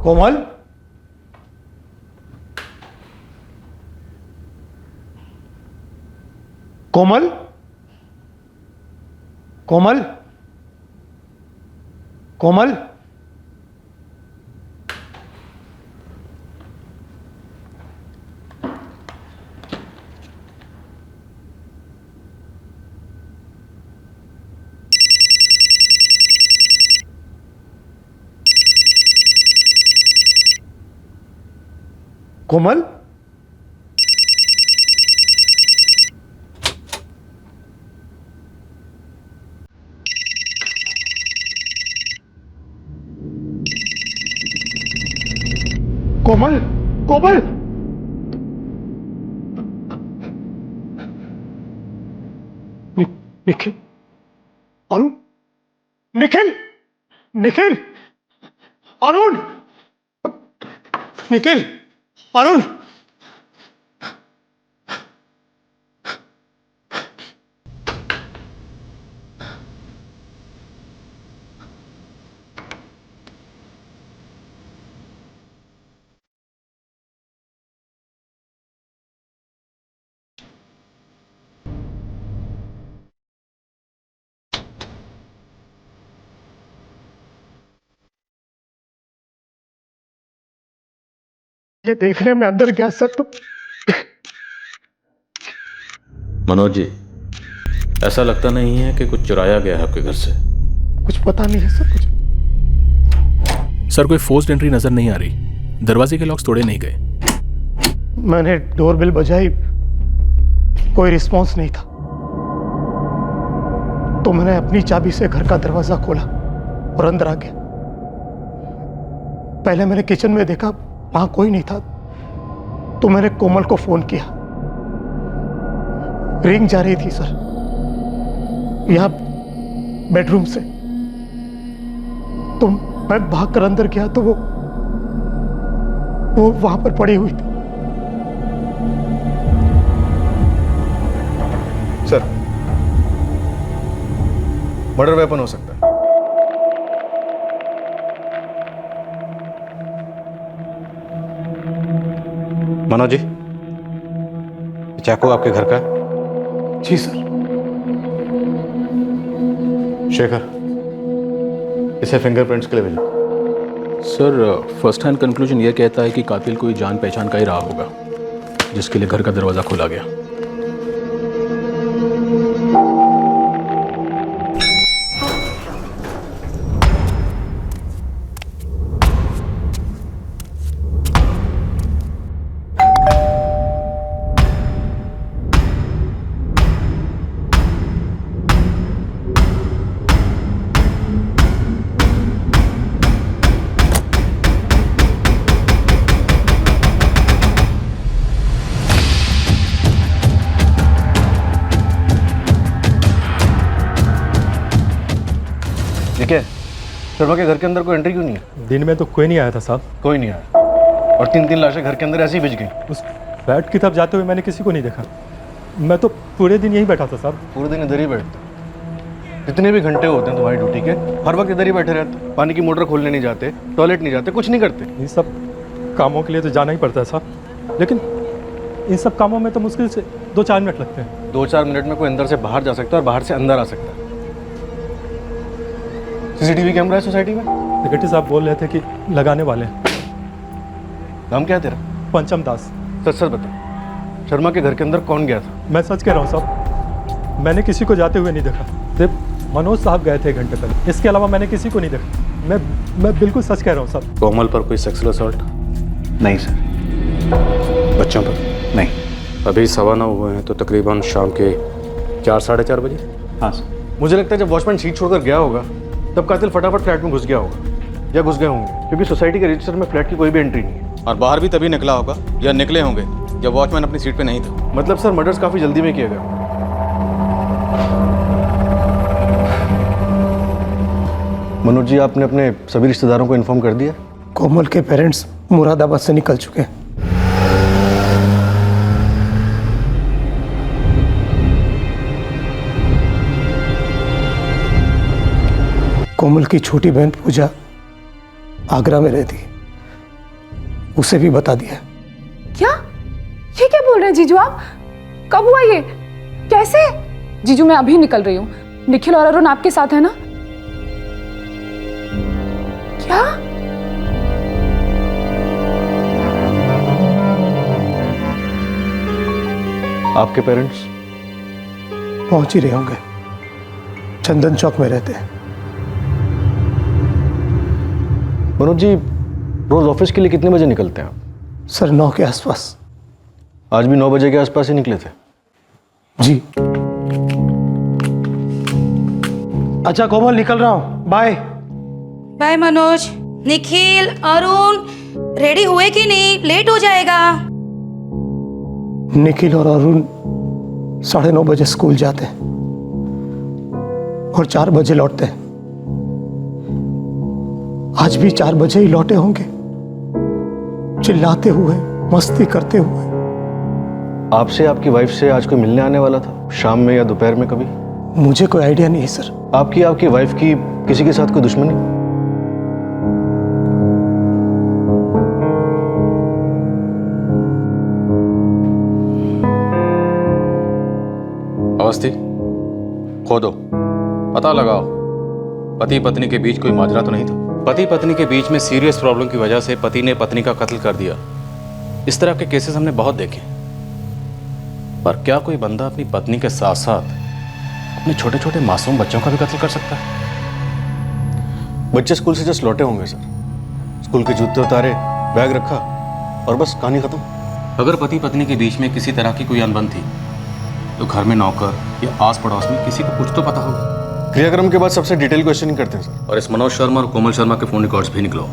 कोमल, कोमल, कोमल, कोमल, कोमल, कोमल, कोमल, निखिल, अरुण, निखिल, निखिल, अरुण, निखिल, अरुण, ये देखने में अंदर गया सर तो मनोज जी, ऐसा लगता नहीं है कि कुछ चुराया गया है आपके घर से? कुछ पता नहीं है सर। कुछ सर, कोई फोर्स्ड एंट्री नजर नहीं आ रही। दरवाजे के लॉक्स तोड़े नहीं गए। मैंने डोरबेल बजाई, कोई रिस्पॉन्स नहीं था, तो मैंने अपनी चाबी से घर का दरवाजा खोला और अंदर आ गया। पहले मैंने किचन में देखा, वहां कोई नहीं था, तो मैंने कोमल को फोन किया। रिंग जा रही थी सर, यहां बेडरूम से। तो मैं भागकर अंदर गया तो वो वहां पर पड़ी हुई थी। सर, मर्डर वेपन हो सकता है। मनोज जी, चाकू आपके घर का? जी सर। शेखर, इसे फिंगरप्रिंट्स के लिए भेजो। सर, फर्स्ट हैंड कंक्लूजन ये कहता है कि कातिल कोई जान पहचान का ही रहा होगा, जिसके लिए घर का दरवाज़ा खोला गया। शर्मा के घर के अंदर कोई एंट्री क्यों नहीं है? दिन में तो कोई नहीं आया था साहब। कोई नहीं आया और 3 लाशें घर के अंदर ऐसी बिछ गई। उस फ्लैट की तरफ जाते हुए मैंने किसी को नहीं देखा। मैं तो पूरे दिन यहीं बैठा था साहब। पूरे दिन इधर ही बैठते? जितने भी घंटे होते हैं तुम्हारी ड्यूटी के, हर वक्त इधर ही बैठे रहते? पानी की मोटर खोलने नहीं जाते, टॉयलेट नहीं जाते, कुछ नहीं करते? इन सब कामों के लिए तो जाना ही पड़ता है साहब, लेकिन इन सब कामों में तो मुश्किल से 2-4 मिनट लगते हैं। 2-4 मिनट में कोई अंदर से बाहर जा सकता है और बाहर से अंदर आ सकता है। सीसीटीवी कैमरा है सोसाइटी में? सेक्रेटरी साहब बोल रहे थे कि लगाने वाले हैं। नाम क्या है तेरा? पंचम दास। सच सच बता, शर्मा के घर के अंदर कौन गया था? मैं सच कह रहा हूँ साहब, मैंने किसी को जाते हुए नहीं देखा। सिर्फ मनोज साहब गए थे 1 घंटे पहले, इसके अलावा मैंने किसी को नहीं देखा। मैं बिल्कुल सच कह रहा हूँ साहब। कोमल पर कोई सेक्सुअल असॉल्ट? नहीं सर। बच्चों पर? नहीं। अभी 9:15 हुए हैं, तो तकरीबन शाम के 4-4:30 बजे? हाँ सर। मुझे लगता है जब वॉचमैन सीट छोड़कर गया होगा तब कातिल फटाफट फ्लैट में घुस गया होगा या घुस गए होंगे, क्योंकि सोसाइटी के रजिस्टर में फ्लैट की कोई भी एंट्री नहीं है। और बाहर भी तभी निकला होगा या निकले होंगे जब वॉचमैन अपनी सीट पे नहीं था। मतलब सर मर्डर्स काफ़ी जल्दी में किया गया। मनोज जी, आपने अपने सभी रिश्तेदारों को इन्फॉर्म कर दिया? कोमल के पेरेंट्स मुरादाबाद से निकल चुके हैं। कोमल की छोटी बहन पूजा आगरा में रहती है, उसे भी बता दिया। क्या? ये क्या बोल रहे हैं जीजू आप? कब हुआ ये? कैसे? जीजू मैं अभी निकल रही हूँ। निखिल और अरुण आपके साथ है ना? क्या? आपके पेरेंट्स? पहुंच ही रहे होंगे, चंदन चौक में रहते हैं। मनोज जी, रोज ऑफिस के लिए कितने बजे निकलते हैं आप? सर 9 के आसपास। आज भी 9 बजे के आसपास ही निकले थे? जी। अच्छा कोमल, निकल रहा हूँ, bye. Bye Manoj. Nikhil, Arun ready हुए कि नहीं? लेट हो जाएगा। निखिल और अरुण 9:30 बजे स्कूल जाते हैं और 4 बजे लौटते हैं। आज भी 4 बजे ही लौटे होंगे, चिल्लाते हुए, मस्ती करते हुए। आपसे, आपकी वाइफ से आज कोई मिलने आने वाला था, शाम में या दोपहर में कभी? मुझे कोई आइडिया नहीं है सर। आपकी वाइफ की किसी के साथ कोई दुश्मनी? अवस्थी, खोदो, पता लगाओ पति पत्नी के बीच कोई माजरा तो नहीं था। पति पत्नी के बीच में सीरियस प्रॉब्लम की वजह से पति ने पत्नी का कत्ल कर दिया। इस तरह के केसेस हमने बहुत देखे, पर क्या कोई बंदा अपनी पत्नी के साथ साथ अपने छोटे छोटे मासूम बच्चों का भी कत्ल कर सकता है? बच्चे स्कूल से जस्ट लौटे होंगे सर, स्कूल के जूते उतारे, बैग रखा और बस कहानी खत्म। अगर पति पत्नी के बीच में किसी तरह की कोई अनबन थी तो घर में नौकर या आस पड़ोस में किसी को कुछ तो पता होगा। क्रियाक्रम के बाद सबसे डिटेल क्वेश्चनिंग करते हैं सर। और इस मनोज शर्मा और कोमल शर्मा के फोन रिकॉर्ड्स भी निकलो।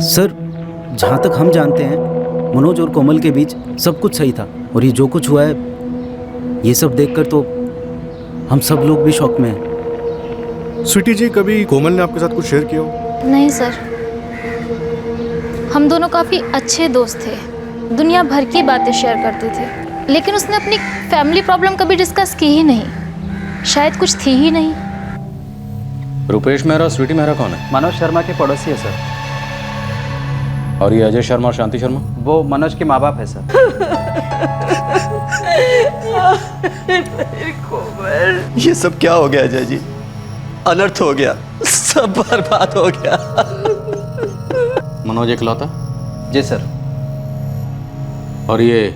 सर, जहाँ तक हम जानते हैं मनोज और कोमल के बीच सब कुछ सही था, और ये जो कुछ हुआ है ये सब देखकर तो हम सब लोग भी शॉक में हैं। स्वीटी जी, कभी कोमल ने आपके साथ कुछ शेयर किया हो? नहीं सर, हम दोनों काफ़ी अच्छे दोस्त थे, दुनिया भर की बातें शेयर करते थे, लेकिन उसने अपनी फैमिली प्रॉब्लम कभी डिस्कस की ही नहीं। शायद कुछ थी ही नहीं। रुपेश मेहरा और स्वीटी मेहरा कौन है? मनोज शर्मा के पड़ोसी है सर। और ये अजय शर्मा और शांति शर्मा? वो मनोज के माँ बाप है सर। ये सब क्या हो गया अजय जी? अनर्थ हो गया, सब बर्बाद हो गया। मनोज इकलौता? जी सर। और ये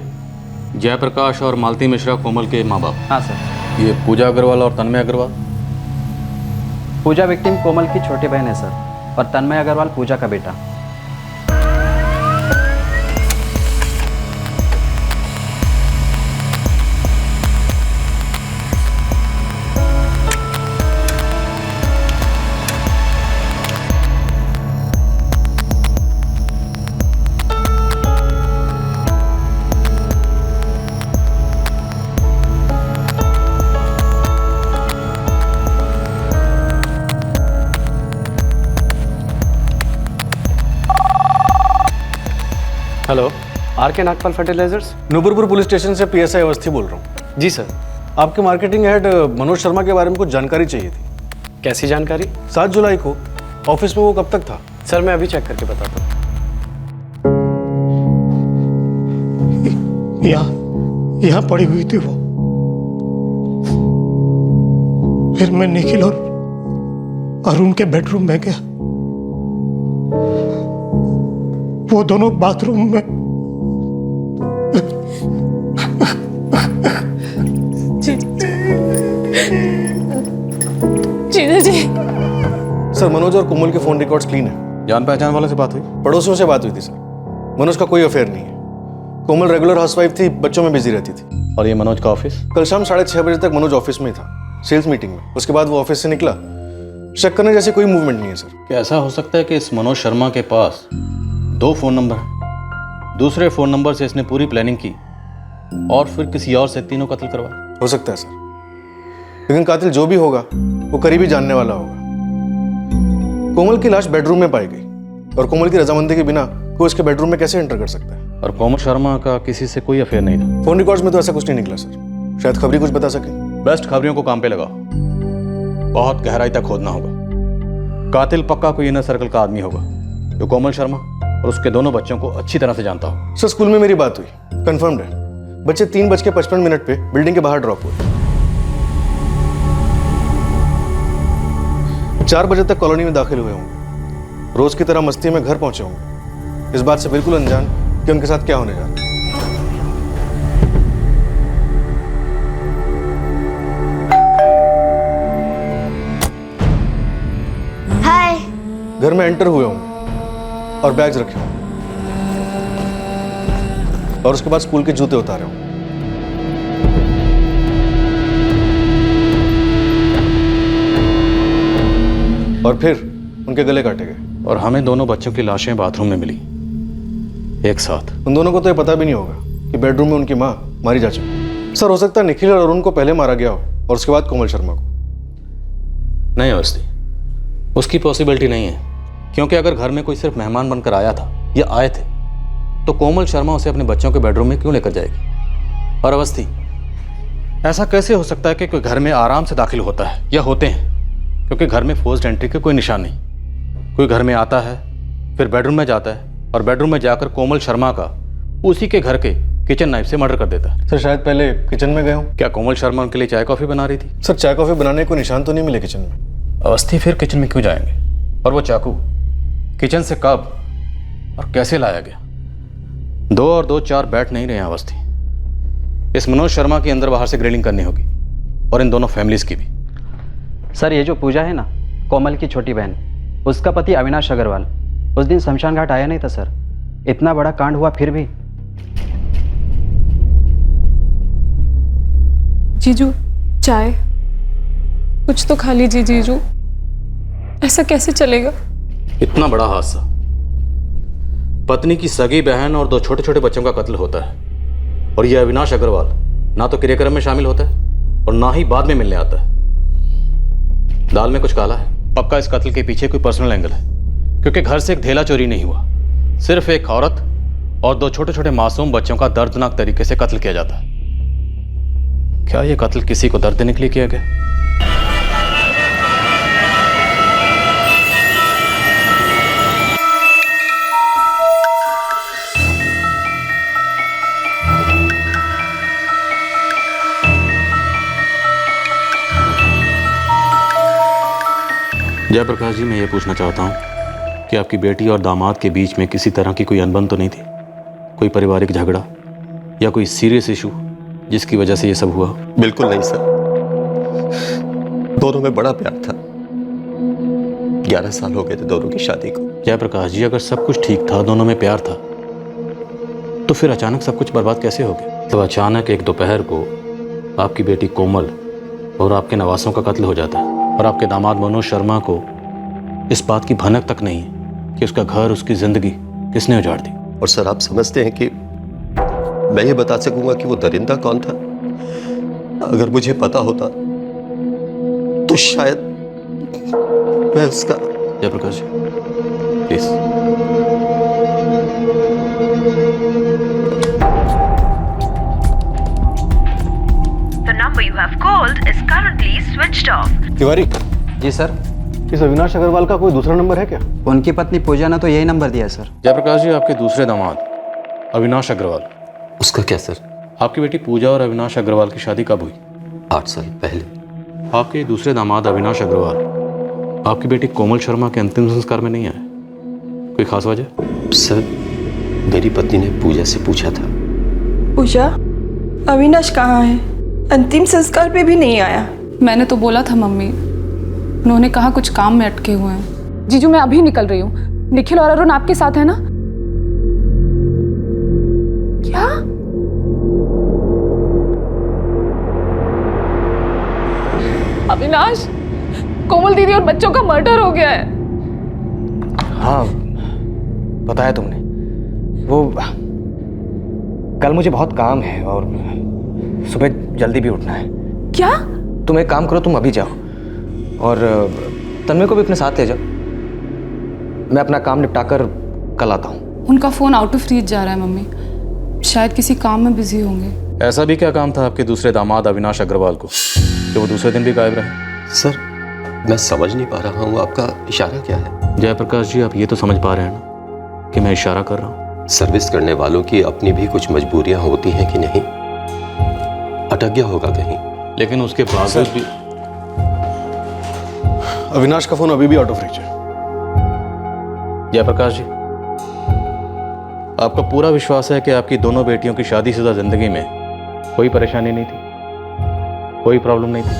जयप्रकाश और मालती मिश्रा कोमल के माँ बाप? हाँ सर। ये पूजा अग्रवाल और तन्मय अग्रवाल? पूजा विक्टिम कोमल की छोटी बहन है सर, और तन्मय अग्रवाल पूजा का बेटा। हेलो, आर के नागपाल फर्टिलाइजर्स, नूपुरपुर पुलिस स्टेशन से पीएसआई अवस्थी बोल रहा हूँ। जी सर। आपके मार्केटिंग हेड मनोज शर्मा के बारे में कुछ जानकारी चाहिए थी। कैसी जानकारी? 7 जुलाई को ऑफिस में वो कब तक था? सर मैं अभी चेक करके बताता हूँ। यहाँ पड़ी हुई थी वो। फिर मैं निखिल और अरुण के बेडरूम में गया। वो दोनों बाथरूम में। जीजा जी। सर मनोज और कोमल के फोन रिकॉर्ड्स क्लीन है। जान पहचान वाले से बात हुई? पड़ोसियों से बात हुई थी सर। मनोज का कोई अफेयर नहीं है। कोमल रेगुलर हाउसवाइफ थी, बच्चों में बिजी रहती थी। और ये मनोज का ऑफिस? कल शाम 6:30 बजे तक मनोज ऑफिस में ही था, सेल्स मीटिंग में। उसके बाद वो ऑफिस से निकला। शक करने जैसे कोई मूवमेंट नहीं है सर। क्या ऐसा हो सकता है कि इस मनोज शर्मा के पास 2 फोन नंबर हैं? दूसरे फोन नंबर से इसने पूरी प्लानिंग की और फिर किसी और से तीनों कत्ल करवाए? हो सकता है सर, लेकिन कातिल जो भी होगा वो करीबी जानने वाला होगा। कोमल की लाश बेडरूम में पाई गई और कोमल की रजामंदी के बिना कोई उसके बेडरूम में कैसे एंटर कर सकता है? और कोमल शर्मा का किसी से कोई अफेयर नहीं था? फोन रिकॉर्ड्स में तो ऐसा कुछ नहीं निकला सर। शायद खबरी कुछ बता सके। बेस्ट खबरियों को काम पे लगाओ, बहुत गहराई तक खोदना होगा। कातिल पक्का कोई इनर सर्कल का आदमी होगा जो कोमल शर्मा और उसके दोनों बच्चों को अच्छी तरह से जानता हो। सर स्कूल में मेरी बात हुई, कंफर्म्ड है। बच्चे 3:55 पे बिल्डिंग के बाहर ड्रॉप हुए। 4 बजे तक कॉलोनी में दाखिल हुए होंगे। रोज की तरह मस्ती में घर पहुंचे होंगे, इस बात से बिल्कुल अनजान कि उनके साथ क्या होने जा रहा है। हाय। घर में एंटर हुए होंगे और बैग्स रखे होंगे और उसके बाद स्कूल के जूते उतारे होंगे। और फिर उनके गले काटे गए। और हमें दोनों बच्चों की लाशें बाथरूम में मिली एक साथ। उन दोनों को तो ये पता भी नहीं होगा कि बेडरूम में उनकी माँ मारी जा चुकी। सर हो सकता है निखिल और अरुण को पहले मारा गया हो और उसके बाद कोमल शर्मा को। नहीं अवस्थी, उसकी पॉसिबिलिटी नहीं है, क्योंकि अगर घर में कोई सिर्फ मेहमान बनकर आया था या आए थे तो कोमल शर्मा उसे अपने बच्चों के बेडरूम में क्यों लेकर जाएगी? और अवस्थी, ऐसा कैसे हो सकता है कि कोई घर में आराम से दाखिल होता है या होते हैं, क्योंकि घर में फोर्स्ड एंट्री के कोई निशान नहीं। कोई घर में आता है, फिर बेडरूम में जाता है और बेडरूम में जाकर कोमल शर्मा का उसी के घर के किचन नाइफ से मर्डर कर देता है। सर शायद पहले किचन में गए हो। क्या कोमल शर्मा उनके लिए चाय कॉफी बना रही थी? सर चाय कॉफी बनाने को निशान तो नहीं मिले किचन में। अवस्थी, फिर किचन में क्यों जाएंगे? और वो चाकू किचन से कब और कैसे लाया गया? 2 और 2 4 बैठ नहीं रहे अवस्थी। इस मनोज शर्मा की अंदर बाहर से ग्रिलिंग करनी होगी और इन दोनों फैमिलीज की भी। सर ये जो पूजा है ना, कोमल की छोटी बहन, उसका पति अविनाश अग्रवाल उस दिन शमशान घाट आया नहीं था सर। इतना बड़ा कांड हुआ फिर भी। जीजू चाय कुछ तो खा लीजिए जीजू, ऐसा कैसे चलेगा? इतना बड़ा हादसा, पत्नी की सगी बहन और 2 छोटे छोटे बच्चों का कत्ल होता है, और यह अविनाश अग्रवाल ना तो क्रियाक्रम में शामिल होता है और ना ही बाद में मिलने आता है। दाल में कुछ काला है। पक्का इस कत्ल के पीछे कोई पर्सनल एंगल है, क्योंकि घर से एक ढेला चोरी नहीं हुआ, सिर्फ एक औरत और 2 छोटे छोटे मासूम बच्चों का दर्दनाक तरीके से कत्ल किया जाता है। क्या यह कत्ल किसी को दर्द देने के लिए किया गया? जयप्रकाश जी, मैं ये पूछना चाहता हूँ कि आपकी बेटी और दामाद के बीच में किसी तरह की कोई अनबन तो नहीं थी? कोई पारिवारिक झगड़ा या कोई सीरियस इशू जिसकी वजह से ये सब हुआ? बिल्कुल नहीं सर, दोनों में बड़ा प्यार था। 11 साल हो गए थे दोनों की शादी को। जयप्रकाश जी, अगर सब कुछ ठीक था, दोनों में प्यार था, तो फिर अचानक सब कुछ बर्बाद कैसे हो गया? तो अचानक एक दोपहर को आपकी बेटी कोमल और आपके नवासों का कत्ल हो जाता है और आपके दामाद मनोज शर्मा को इस बात की भनक तक नहीं है कि उसका घर, उसकी जिंदगी किसने उजाड़ दी। और सर आप समझते हैं कि मैं ये बता सकूंगा कि वो दरिंदा कौन था? अगर मुझे पता होता तो शायद मैं उसका। Jayprakash ji please. number you have called is currently switched off. Tiwari, ji sir. इस अविनाश अग्रवाल का कोई दूसरा नंबर है क्या? उनकी पत्नी पूजा ने तो यही नंबर दिया सर। जयप्रकाश जी, आपके दूसरे दामाद अविनाश अग्रवाल। उसका क्या सर? आपकी बेटी पूजा और अविनाश अग्रवाल की शादी कब हुई? 8 साल पहले। आपके दूसरे दामाद अविनाश अग्रवाल आपकी बेटी कोमल शर्मा के अंतिम संस्कार में नहीं आए, कोई खास वजह? सर, मेरी पत्नी ने पूजा से पूछा था। पूजा, अविनाश कहाँ है? अंतिम संस्कार पे भी नहीं आया। मैंने तो बोला था मम्मी, उन्होंने कहा कुछ काम में अटके हुए हैं। जीजू मैं अभी निकल रही हूँ। निखिल और अरुण आपके साथ है ना? क्या? अविनाश, कोमल दीदी और बच्चों का मर्डर हो गया है। हाँ, बताया तुमने। वो कल मुझे बहुत काम है और सुबह जल्दी भी उठना है। क्या? तुम एक काम करो, तुम अभी जाओ और तन्मय को भी अपने साथ ले जाओ। मैं अपना काम निपटाकर कल आता हूँ। उनका फोन आउट ऑफ रीच जा रहा है मम्मी, शायद किसी काम में बिजी होंगे। ऐसा भी क्या काम था आपके दूसरे दामाद अविनाश अग्रवाल को कि वो दूसरे दिन भी गायब रहे? सर, मैं समझ नहीं पा रहा हूँ, आपका इशारा क्या है? जयप्रकाश जी, आप ये तो समझ पा रहे हैं ना कि मैं इशारा कर रहा हूँ? सर्विस करने वालों की अपनी भी कुछ मजबूरियां होती हैं कि नहीं? अटक गया होगा कहीं। लेकिन उसके बावजूद भी अविनाश का फोन अभी भी आउट ऑफ रीच है। जयप्रकाश जी, आपका पूरा विश्वास है कि आपकी दोनों बेटियों की शादीशुदा जिंदगी में कोई परेशानी नहीं थी, कोई प्रॉब्लम नहीं थी?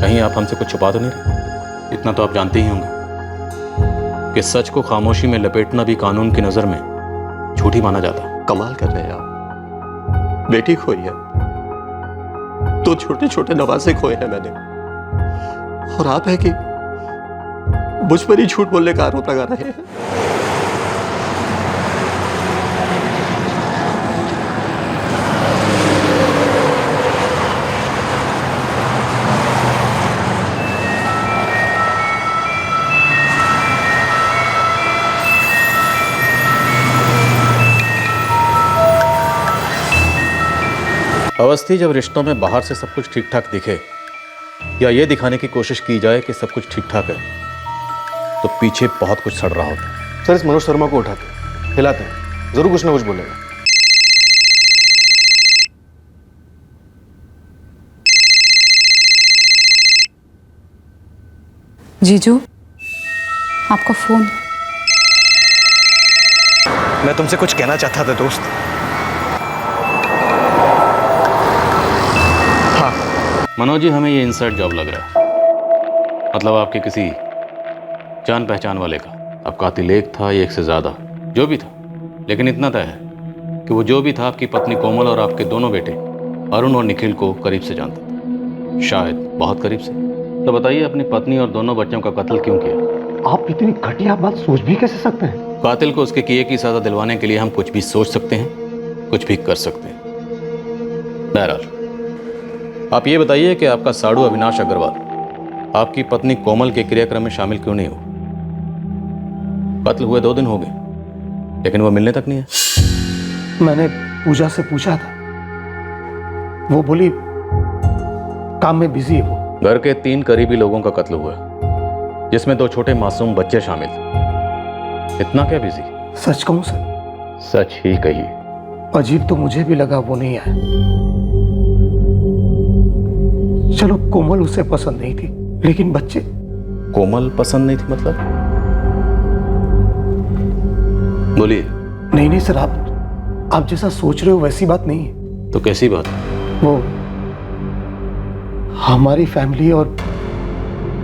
कहीं आप हमसे कुछ छुपा तो नहीं रहे? इतना तो आप जानते ही होंगे कि सच को खामोशी में लपेटना भी कानून की नजर में झूठी माना जाता है। कमाल कर रहे हैं आप। बेटी खोई है, 2 छोटे छोटे नवासे खोए हैं मैंने, और आप है कि मुझ पर ही झूठ बोलने का आरोप लगा रहे हैं। अवस्थी, जब रिश्तों में बाहर से सब कुछ ठीक ठाक दिखे या ये दिखाने की कोशिश की जाए कि सब कुछ ठीक ठाक है, तो पीछे बहुत कुछ सड़ रहा होता है। सर, इस मनोज शर्मा को उठाते हैं, हिलाते हैं, जरूर कुछ ना कुछ बोलेगा। जीजू, आपका फोन। मैं तुमसे कुछ कहना चाहता था दोस्त। मनोज जी, हमें ये इनसाइड जॉब लग रहा है। मतलब आपके किसी जान पहचान वाले का। अब कातिल एक था या एक से ज़्यादा, जो भी था, लेकिन इतना तय है कि वो जो भी था आपकी पत्नी कोमल और आपके दोनों बेटे अरुण और निखिल को करीब से जानता था, शायद बहुत करीब से। तो बताइए, अपनी पत्नी और दोनों बच्चों का कत्ल क्यों किया? आप इतनी घटिया बात सोच भी कैसे सकते हैं? कातिल को उसके किए की सज़ा दिलवाने के लिए हम कुछ भी सोच सकते हैं, कुछ भी कर सकते हैं। बहरहाल, आप ये बताइए कि आपका साड़ू अविनाश अग्रवाल आपकी पत्नी कोमल के क्रियाक्रम में शामिल क्यों नहीं हो? कत्ल हुए 2 दिन हो गए, लेकिन वो मिलने तक नहीं है। मैंने पूजा से पूछा था, वो बोली काम में बिजी है वो। घर के 3 करीबी लोगों का कत्ल हुआ, जिसमें 2 छोटे मासूम बच्चे शामिल थे। इतना क्या बिजी? सच कहूं सर? सच ही कहिए। अजीब तो मुझे भी लगा वो नहीं आया। चलो, कोमल उसे पसंद नहीं थी, लेकिन बच्चे। कोमल पसंद नहीं थी मतलब? बोलिए। नहीं सर, आप जैसा सोच रहे हो वैसी बात नहीं है। तो कैसी बात? वो हमारी फैमिली और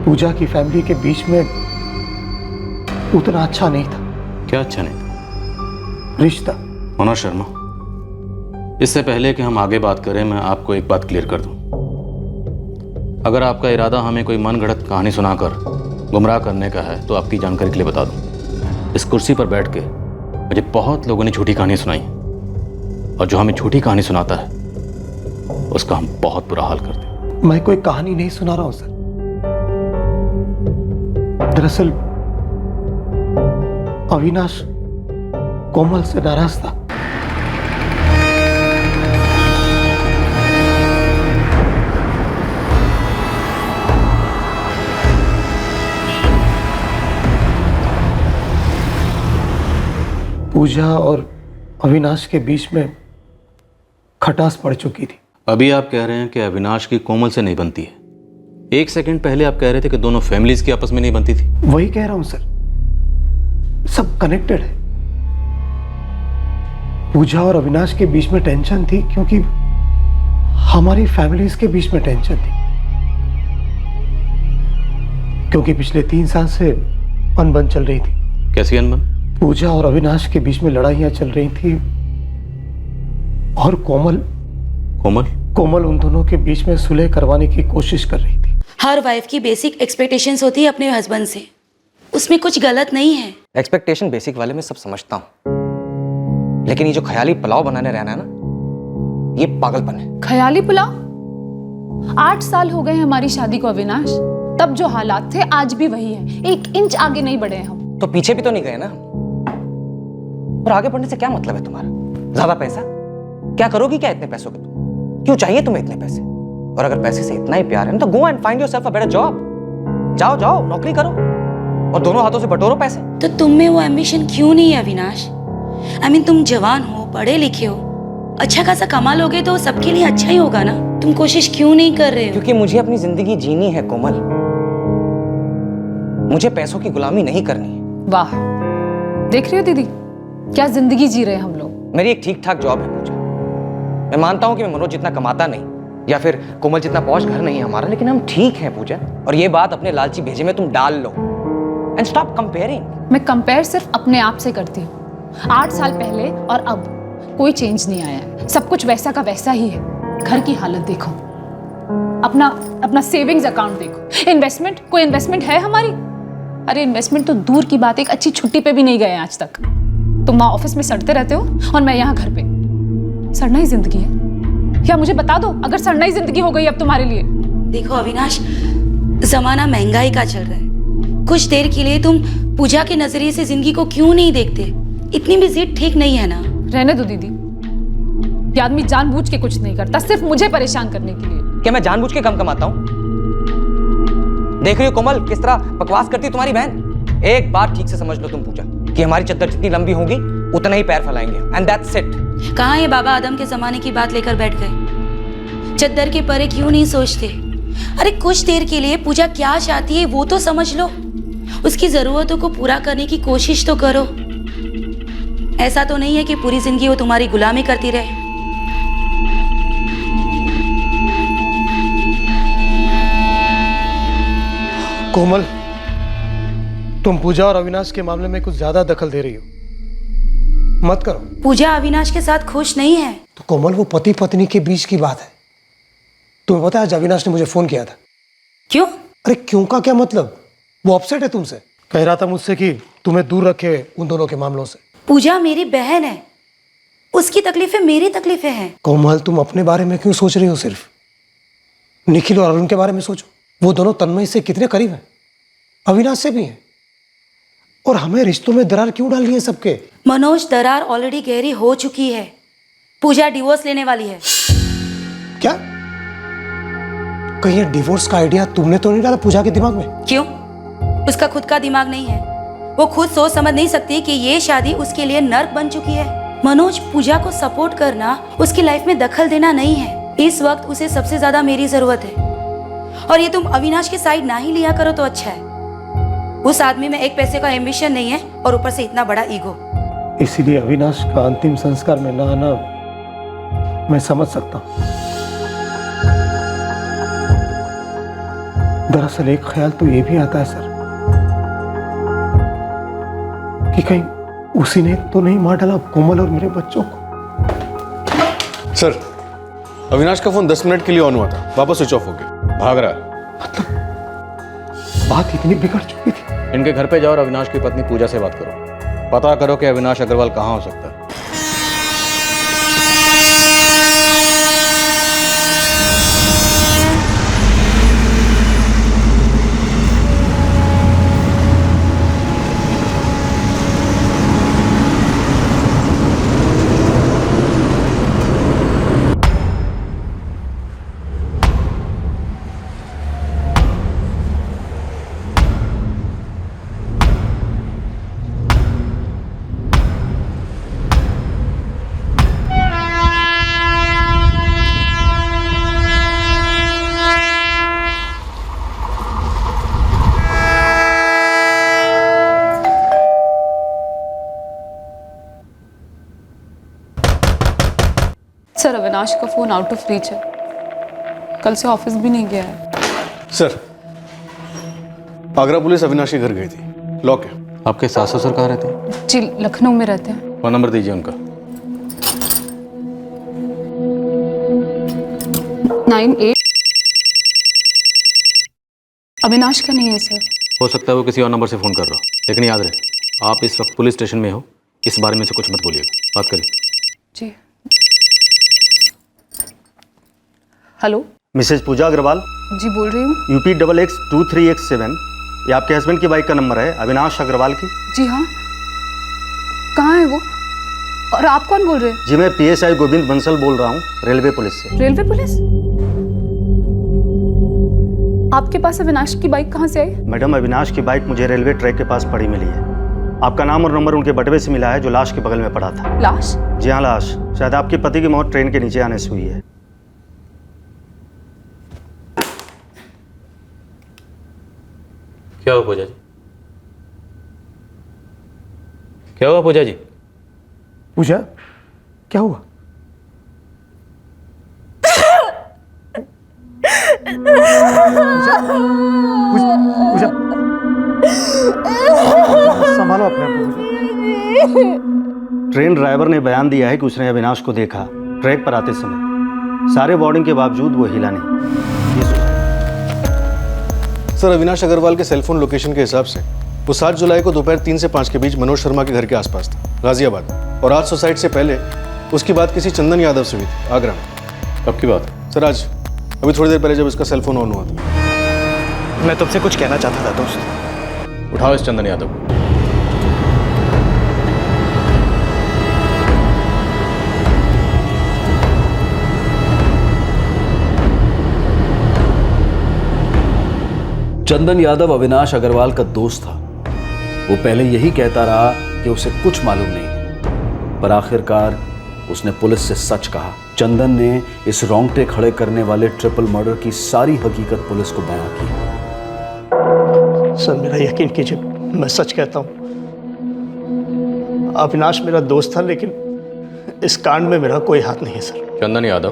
पूजा की फैमिली के बीच में उतना अच्छा नहीं था। क्या अच्छा नहीं था? रिश्ता। मनोज शर्मा, इससे पहले कि हम आगे बात करें, मैं आपको एक बात क्लियर कर दूं। अगर आपका इरादा हमें कोई मनगढ़ंत कहानी सुनाकर गुमराह करने का है, तो आपकी जानकारी के लिए बता दूं, इस कुर्सी पर बैठ के मुझे बहुत लोगों ने झूठी कहानी सुनाई, और जो हमें झूठी कहानी सुनाता है उसका हम बहुत बुरा हाल करते हैं। मैं कोई कहानी नहीं सुना रहा हूं सर। दरअसल अविनाश कोमल से नाराज था। पूजा और अविनाश के बीच में खटास पड़ चुकी थी। अभी आप कह रहे हैं कि अविनाश की कोमल से नहीं बनती है, एक सेकंड पहले आप कह रहे थे कि दोनों फैमिलीज की आपस में नहीं बनती थी। वही कह रहा हूं सर, सब कनेक्टेड है। पूजा और अविनाश के बीच में टेंशन थी क्योंकि हमारी फैमिलीज के बीच में टेंशन थी, क्योंकि पिछले 3 साल से अनबन चल रही थी। कैसी अनबन? पूजा और अविनाश के बीच में लड़ाइयां चल रही थी और कोमल उन दोनों के बीच में सुलह करवाने की कोशिश कर रही थी। हर वाइफ की बेसिक एक्सपेक्टेशंस होती है अपने हस्बैंड से, उसमें कुछ गलत नहीं है। एक्सपेक्टेशन बेसिक वाले में सब समझता हूँ, लेकिन ये जो ख्याली पुलाव बनाने रहना है ना, ये पागलपन है। ख्याली पुलाव? 8 साल हो गए हमारी शादी को अविनाश, तब जो हालात थे आज भी वही है, 1 इंच आगे नहीं बढ़े हम। तो पीछे भी तो नहीं गए ना, और आगे बढ़ने से क्या मतलब है तुम्हारा? ज्यादा पैसा? क्या करोगी क्या इतने पैसों के तुम? क्यों चाहिए तुम्हें इतने पैसे? और अगर पैसे से इतना ही प्यार है ना, तो go and find yourself a better job. जाओ नौकरी करो और दोनों हाथों से बटोरो पैसे। तो तुम में वो एम्बिशन क्यों नहीं है अविनाश? तुम जवान हो, पढ़े लिखे हो, अच्छा खासा कमा लोगे तो सबके लिए अच्छा ही होगा ना। तुम कोशिश क्यों नहीं कर रहे हो? क्योंकि मुझे अपनी जिंदगी जीनी है कोमल, मुझे पैसों की गुलामी नहीं करनी है। वाह, देख रही हो दीदी क्या जिंदगी जी रहे हैं हम लोग। मेरी एक ठीक ठाक जॉब है पूजा। मैं मानता हूं कि मैं मनोज जितना कमाता नहीं, या फिर कोमल जितना पॉश घर नहीं है हमारा, लेकिन हम ठीक हैं पूजा। और ये बात अपने लालची भेजे में तुम डाल लो एंड स्टॉप कंपेयरिंग। मैं कंपेयर सिर्फ अपने आप से करती हूँ। 8 साल पहले और अब कोई चेंज नहीं आया है, सब कुछ वैसा का वैसा ही है। घर की हालत देखो, अपना सेविंग्स अकाउंट देखो, इन्वेस्टमेंट, कोई इन्वेस्टमेंट है हमारी? अरे इन्वेस्टमेंट तो दूर की बात, एक अच्छी छुट्टी पे भी नहीं गए आज तक। तुम वहां ऑफिस में सड़ते रहते हो और मैं यहाँ घर पे। सड़ना ही जिंदगी है? या मुझे बता दो, अगर सड़ना ही जिंदगी हो गई अब तुम्हारे लिए। देखो अविनाश, जमाना महंगाई का चल रहा है, कुछ देर के लिए तुम पूजा के नजरिए से जिंदगी को क्यों नहीं देखते? इतनी भी जिद ठीक नहीं है ना। रहने दो दीदी, ये आदमी जानबूझ के कुछ नहीं करता, सिर्फ मुझे परेशान करने के लिए। क्या मैं जानबूझ के कम कमाता हूँ? देख रही हो कोमल किस तरह बकवास करती है तुम्हारी बहन। एक बात ठीक से समझ लो तुम पूजा, कि हमारी चद्दर जितनी लंबी होगी उतना ही पैर फैलाएंगे, एंड दैट्स इट। कहाँ ये बाबा आदम के जमाने की बात लेकर बैठ गए? चद्दर के परे क्यों नहीं सोचते? अरे कुछ देर के लिए पूजा क्या चाहती है वो तो समझ लो, उसकी जरूरतों को पूरा करने की कोशिश तो करो। ऐसा तो नहीं है कि पूरी जिंदगी वो तुम्हारी गुलामी करती रहे। कोमल, तुम पूजा और अविनाश के मामले में कुछ ज्यादा दखल दे रही हो, मत करो। पूजा अविनाश के साथ खुश नहीं है। तो कोमल, वो पति पत्नी के बीच की बात है। तुम्हें पता है आज अविनाश ने मुझे फोन किया था। क्यों? अरे क्यों का क्या मतलब, वो अपसेट है तुमसे। कह रहा था मुझसे कि तुम्हें दूर रखे उन दोनों के मामलों से। पूजा मेरी बहन है, उसकी तकलीफें मेरी तकलीफें हैं। कोमल, तुम अपने बारे में क्यों सोच रही हो? सिर्फ निखिल और अरुण के बारे में सोचो। वो दोनों तन्मय से कितने करीब हैं, अविनाश से भी हैं। और हमें रिश्तों में दरार क्यों डालनी है सबके? मनोज, दरार ऑलरेडी गहरी हो चुकी है। पूजा डिवोर्स लेने वाली है। क्या? कहीं ये डिवोर्स का आइडिया तुमने तो नहीं डाला पूजा के दिमाग में? क्यों? उसका खुद का दिमाग नहीं है, वो खुद सोच समझ नहीं सकती कि ये शादी उसके लिए नर्क बन चुकी है। मनोज, पूजा को सपोर्ट करना, उसकी लाइफ में दखल देना नहीं है। इस वक्त उसे सबसे ज्यादा मेरी जरूरत है। और ये तुम अविनाश की साइड ना ही लिया करो तो अच्छा है। उस आदमी में एक पैसे का एम्बिशन नहीं है और ऊपर से इतना बड़ा ईगो। इसीलिए अविनाश का अंतिम संस्कार में ना आना मैं समझ सकता हूं। दरअसल एक ख्याल तो ये भी आता है सर, कि कहीं उसी ने तो नहीं मार डाला कोमल और मेरे बच्चों को। सर, अविनाश का फोन 10 मिनट के लिए ऑन हुआ था, वापस स्विच ऑफ हो गया, भाग रहा है। बात इतनी बिगड़ चुकी थी। इनके घर पे जाओ और अविनाश की पत्नी पूजा से बात करो, पता करो कि अविनाश अग्रवाल कहाँ हो सकता है। सर अविनाश का फ़ोन आउट ऑफ रीच है, कल से ऑफिस भी नहीं गया है। सर, आगरा पुलिस अविनाश के घर गई थी, लॉक है। आपके सास ससुर कहाँ रहते हैं? जी लखनऊ में रहते हैं। फ़ोन नंबर दीजिए उनका। 98 अविनाश का नहीं है सर। हो सकता है वो किसी और नंबर से फ़ोन कर रहा हो, लेकिन याद रहे आप इस वक्त पुलिस स्टेशन में हो, इस बारे में से कुछ मत बोलिएगा। बात करिए। जी हेलो, मिसेज पूजा अग्रवाल। जी बोल रही हूँ। UP XX23X7, ये आपके हस्बैंड की बाइक का नंबर है, अविनाश अग्रवाल की। जी हाँ, कहाँ है वो और आप कौन बोल रहे हैं? जी मैं PSI गोविंद बंसल बोल रहा हूँ, रेलवे पुलिस से। Railway police? आपके पास अविनाश की बाइक कहाँ से आई? मैडम, अविनाश की बाइक मुझे रेलवे ट्रैक के पास पड़ी मिली है। आपका नाम और नंबर उनके बटवे से मिला है जो लाश के बगल में पड़ा था। लाश? जी हाँ, लाश। शायद आपके पति की मौत ट्रेन के नीचे आने से हुई है। क्या हुआ पूजा जी? क्या हुआ पूजा जी? पूजा, क्या हुआ? पूजा, संभालो अपने आप को। ट्रेन ड्राइवर ने बयान दिया है कि उसने अविनाश को देखा ट्रैक पर आते समय। सारे वार्निंग के बावजूद वो हिला नहीं। सर, अविनाश अग्रवाल के सेलफोन लोकेशन के हिसाब से वो 7 जुलाई को दोपहर 3 से 5 के बीच मनोज शर्मा के घर के आसपास था, गाजियाबाद। और आज सोसाइट से पहले उसकी बात किसी चंदन यादव से हुई थी, आगरा में। कब की बात? सर आज, अभी थोड़ी देर पहले जब इसका सेलफोन ऑन हुआ था। मैं तुमसे कुछ कहना चाहता था दोस्त। उठाओ इस चंदन यादव को। चंदन यादव अविनाश अग्रवाल का दोस्त था। वो पहले यही कहता रहा कि उसे कुछ मालूम नहीं है, पर आखिरकार उसने पुलिस से सच कहा। चंदन ने इस रोंगटे खड़े करने वाले ट्रिपल मर्डर की सारी हकीकत पुलिस को बयां की। सर, मेरा यकीन कीजिए, मैं सच कहता हूं। अविनाश मेरा दोस्त था, लेकिन इस कांड में मेरा कोई हाथ नहीं है सर। चंदन यादव,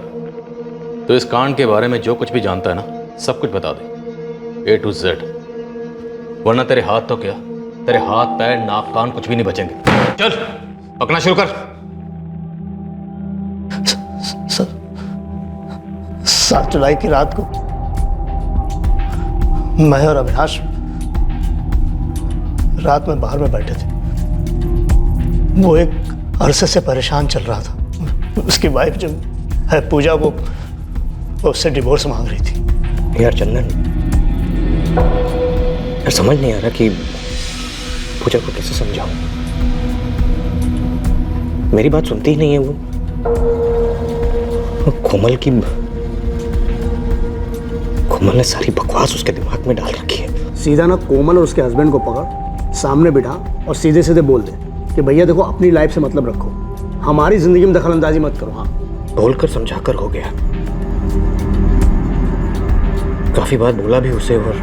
तो इस कांड के बारे में जो कुछ भी जानता है ना, सब कुछ बता दे, A to Z, वरना तेरे हाथ तो क्या, तेरे हाथ पैर नाक कान कुछ भी नहीं बचेंगे। चल पकना शुरू कर। सर, 7 जुलाई की रात को मैं और अविनाश रात में बाहर में बैठे थे। वो एक अरसे से परेशान चल रहा था। उसकी वाइफ जो है पूजा, वो उससे डिवोर्स मांग रही थी। यार चंदन, यार समझ नहीं आ रहा कि पूजा को कैसे समझाऊं। मेरी बात सुनती ही नहीं है वो। कोमल ने सारी बकवास उसके दिमाग में डाल रखी है। सीधा ना कोमल और उसके हस्बैंड को पकड़, सामने बिठा और सीधे सीधे बोल दे कि भैया देखो, अपनी लाइफ से मतलब रखो, हमारी जिंदगी में दखल अंदाजी मत करो। हाँ, बोलकर समझाकर हो गया। काफी बार बोला भी उसे और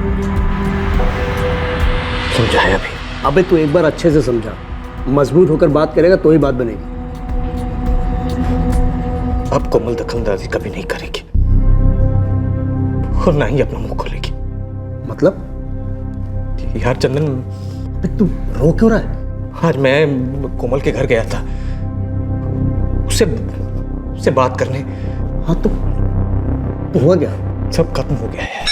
समझाया भी। अबे तू एक बार अच्छे से समझा, मजबूत होकर बात करेगा तो ही बात बनेगी। अब कोमल दखलंदाजी कभी नहीं करेगी और ना ही अपना मुंह खोलेगी। मतलब? यार चंदन, तू रो क्यों रहा है? आज मैं कोमल के घर गया था उससे बात करने। हाँ तो हुआ क्या? सब खत्म हो गया है।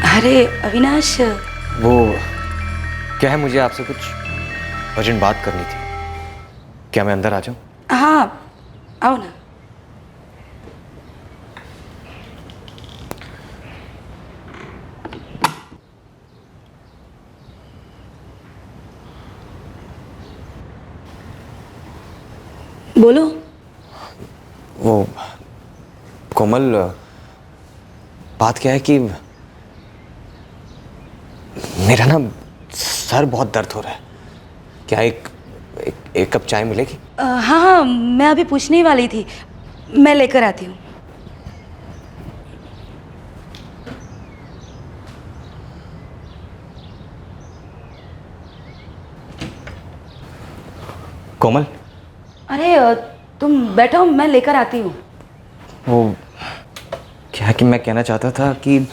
अरे अविनाश, वो क्या है, मुझे आपसे कुछ अर्जेंट बात करनी थी। क्या मैं अंदर आ जाऊं? हाँ आओ ना। बोलो। वो कोमल, बात क्या है कि मेरा ना सर बहुत दर्द हो रहा है। क्या एक कप चाय मिलेगी? हाँ हाँ, मैं अभी पूछने ही वाली थी, मैं लेकर आती हूँ। कोमल, अरे तुम बैठो, मैं लेकर आती हूँ। वो क्या कि मैं कहना चाहता था कि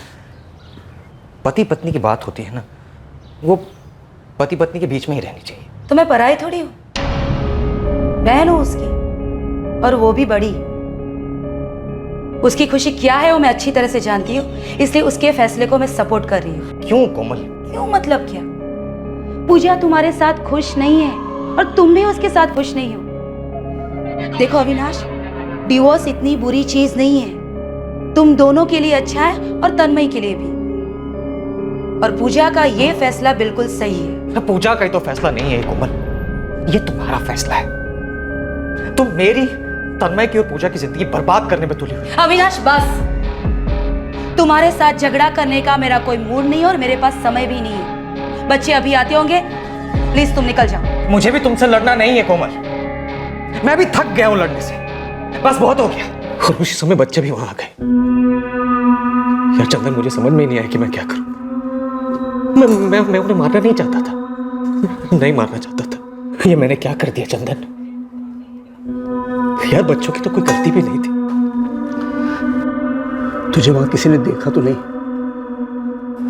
पति पत्नी की बात होती है ना, वो पति पत्नी के बीच में ही रहनी चाहिए। तो मैं पराई थोड़ी हूँ, बहन हूँ उसकी, और वो भी बड़ी। उसकी खुशी क्या है वो मैं अच्छी तरह से जानती हूँ, इसलिए उसके फैसले को मैं सपोर्ट कर रही हूँ। क्यों कोमल? क्यों मतलब क्या? पूजा तुम्हारे साथ खुश नहीं है और तुम भी उसके साथ खुश नहीं हो। देखो अविनाश, डिवोर्स इतनी बुरी चीज नहीं है, तुम दोनों के लिए अच्छा है और तन्मय के लिए भी। और पूजा का ये फैसला बिल्कुल सही है। पूजा का ही तो फैसला नहीं है कोमल, ये तुम्हारा फैसला है। तुम मेरी, तन्मय की और पूजा की जिंदगी बर्बाद करने में तुली हुई। अविनाश बस, तुम्हारे साथ झगड़ा करने का मेरा कोई मूड नहीं है और मेरे पास समय भी नहीं है। बच्चे अभी आते होंगे, प्लीज तुम निकल जाओ। मुझे भी तुमसे लड़ना नहीं है कोमल, मैं भी थक गया हूं लड़ने से, बस बहुत हो गया। और उसी समय बच्चे भी वहां आ गए। यार चंदन, मुझे समझ में ही नहीं आया कि मैं क्या करूं। मैं उन्हें मारना नहीं चाहता था, नहीं मारना चाहता था। ये मैंने क्या कर दिया चंदन? यार बच्चों की तो कोई गलती भी नहीं थी। तुझे वहां किसी ने देखा तो नहीं?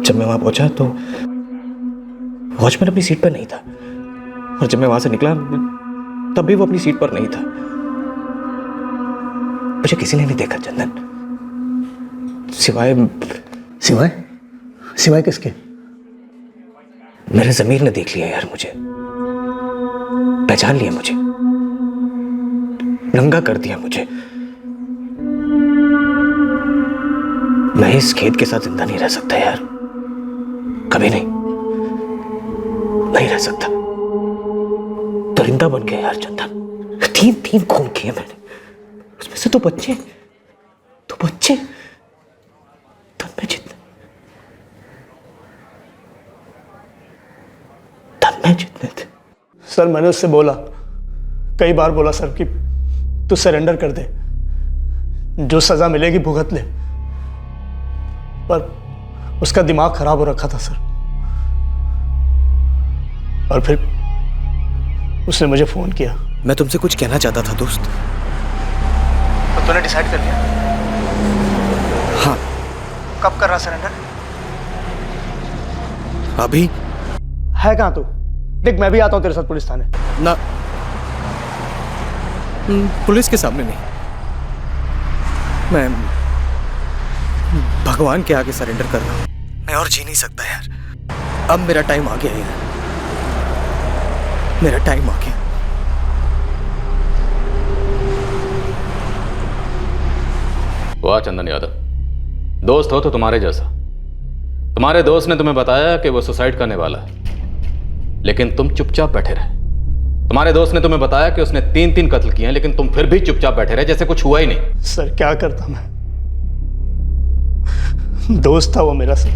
जब मैं वहां पहुंचा तो वॉचमैन अपनी सीट पर नहीं था, और जब मैं वहां से निकला तब भी वो अपनी सीट पर नहीं था। मुझे किसी ने नहीं देखा चंदन, सिवाय सिवाय सिवाय किसके? मेरे ज़मीर ने देख लिया यार, मुझे पहचान लिया, मुझे नंगा कर दिया मुझे। मैं इस खेत के साथ जिंदा नहीं रह सकता यार, कभी नहीं रह सकता। दरिंदा बन गया यार चंदन। तीन खून किए मैंने, उसमें से तो बच्चे तन्मय जितने थे। सर मैंने उससे बोला, कई बार बोला सर कि तू सरेंडर कर दे, जो सजा मिलेगी भुगत ले, पर उसका दिमाग खराब हो रखा था सर। और फिर उसने मुझे फोन किया। मैं तुमसे कुछ कहना चाहता था दोस्त। तो तूने डिसाइड कर लिया? हाँ। कब कर रहा सरेंडर? अभी। है कहाँ तू? देख मैं भी आता हूँ तेरे साथ पुलिस थाने। ना, पुलिस के सामने नहीं, मैं भगवान के आगे सरेंडर कर रहा हूँ। मैं और जी नहीं सकता यार, अब मेरा टाइम आ गया यार, मेरा टाइम आ गया। वाह चंदन यादव, दोस्त हो तो तुम्हारे जैसा। तुम्हारे दोस्त ने तुम्हें बताया कि वो सुसाइड करने वाला है, लेकिन तुम चुपचाप बैठे रहे। तुम्हारे दोस्त ने तुम्हें बताया कि उसने 3 कत्ल किए हैं, लेकिन तुम फिर भी चुपचाप बैठे रहे, जैसे कुछ हुआ ही नहीं। सर क्या करता मैं, दोस्त था वो मेरा सर।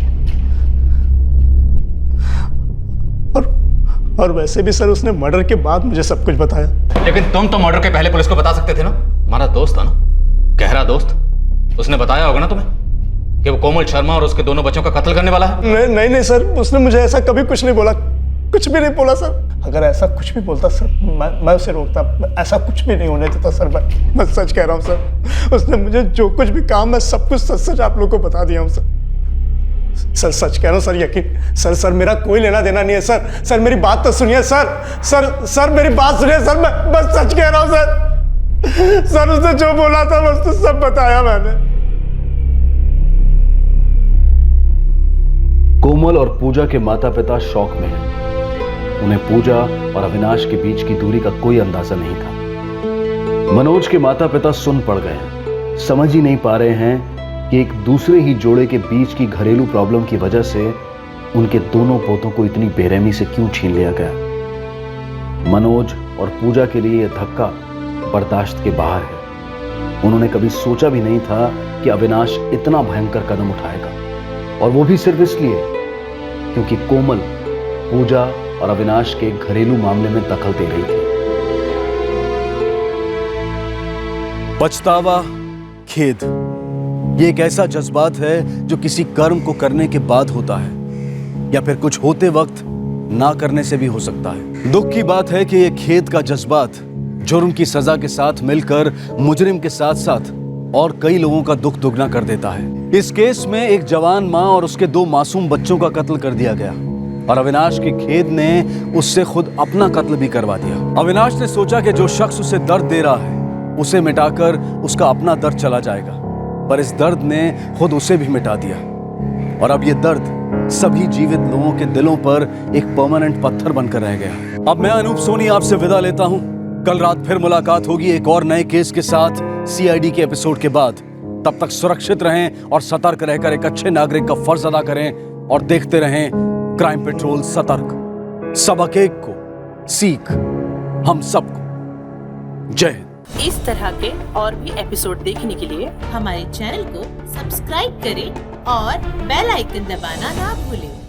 और वैसे भी सर उसने मर्डर के बाद मुझे सब कुछ बताया। लेकिन तुम तो मर्डर के पहले पुलिस को बता सकते थे ना। तुम्हारा दोस्त था ना, गहरा दोस्त, उसने बताया होगा ना तुम्हें कि वो कोमल शर्मा और उसके दोनों बच्चों का कत्ल करने वाला है। नहीं सर, उसने मुझे ऐसा कभी कुछ नहीं बोला, कुछ भी नहीं बोला सर। अगर ऐसा कुछ भी बोलता सर मैं उसे रोकता, ऐसा कुछ भी नहीं होने देता सर। मैं सच कह रहा हूँ सर, उसने मुझे जो कुछ भी काम मैं सब कुछ सच आप लोगों को बता दिया हूँ सर। सर सच कह रहा हूँ सर, यकीन सर मेरा कोई लेना देना नहीं है सर मेरी बात तो सुनिए सर मेरी बात सुनिए सर, मैं बस सच कह रहा हूँ सर उसने जो बोला था बस तो सब बताया मैंने। कोमल और पूजा के माता पिता शौक में हैं। उन्हें पूजा और अविनाश के बीच की दूरी का कोई अंदाजा नहीं था। मनोज के माता पिता सुन पड़ गए हैं, समझ ही नहीं पा रहे हैं कि एक दूसरे ही जोड़े के बीच की घरेलू प्रॉब्लम की वजह से उनके दोनों पोतों को इतनी बेरहमी से क्यों छीन लिया गया। मनोज और पूजा के लिए यह धक्का बर्दाश्त के बाहर है। उन्होंने कभी सोचा भी नहीं था कि अविनाश इतना भयंकर कदम उठाएगा, और वो भी सिर्फ इसलिए क्योंकि कोमल, पूजा और अविनाश के घरेलू मामले में दखल दे रही थी। पछतावा, खेद, ये एक ऐसा जज्बात है जो किसी कर्म को करने के बाद होता है या फिर कुछ होते वक्त ना करने से भी हो सकता है। दुख की बात है कि ये खेद का जज्बात जुर्म की सजा के साथ मिलकर मुजरिम के साथ साथ और कई लोगों का दुख दुगना कर देता है। इस केस में एक जवान मां और उसके 2 मासूम बच्चों का कत्ल कर दिया गया और अविनाश के खेद ने उससे खुद अपना कत्ल भी करवा दिया। अविनाश ने सोचा कि जो शख्स उसे दर्द दे रहा है उसे मिटाकर उसका अपना दर्द चला जाएगा, पर इस दर्द ने खुद उसे भी मिटा दिया और अब ये दर्द सभी जीवित लोगों के दिलों पर एक परमानेंट पत्थर बनकर रह गया। अब मैं अनूप सोनी आपसे विदा लेता हूं। कल रात फिर मुलाकात होगी एक और नए केस के साथ CID के एपिसोड के बाद। तब तक सुरक्षित रहें और सतर्क रहकर एक अच्छे नागरिक का फर्ज अदा करें और देखते रहें क्राइम पेट्रोल सतर्क। सबक एक को सीख हम सबको। जय हिंद। इस तरह के और भी एपिसोड देखने के लिए हमारे चैनल को सब्सक्राइब करें और बेल आइकन दबाना ना भूलें।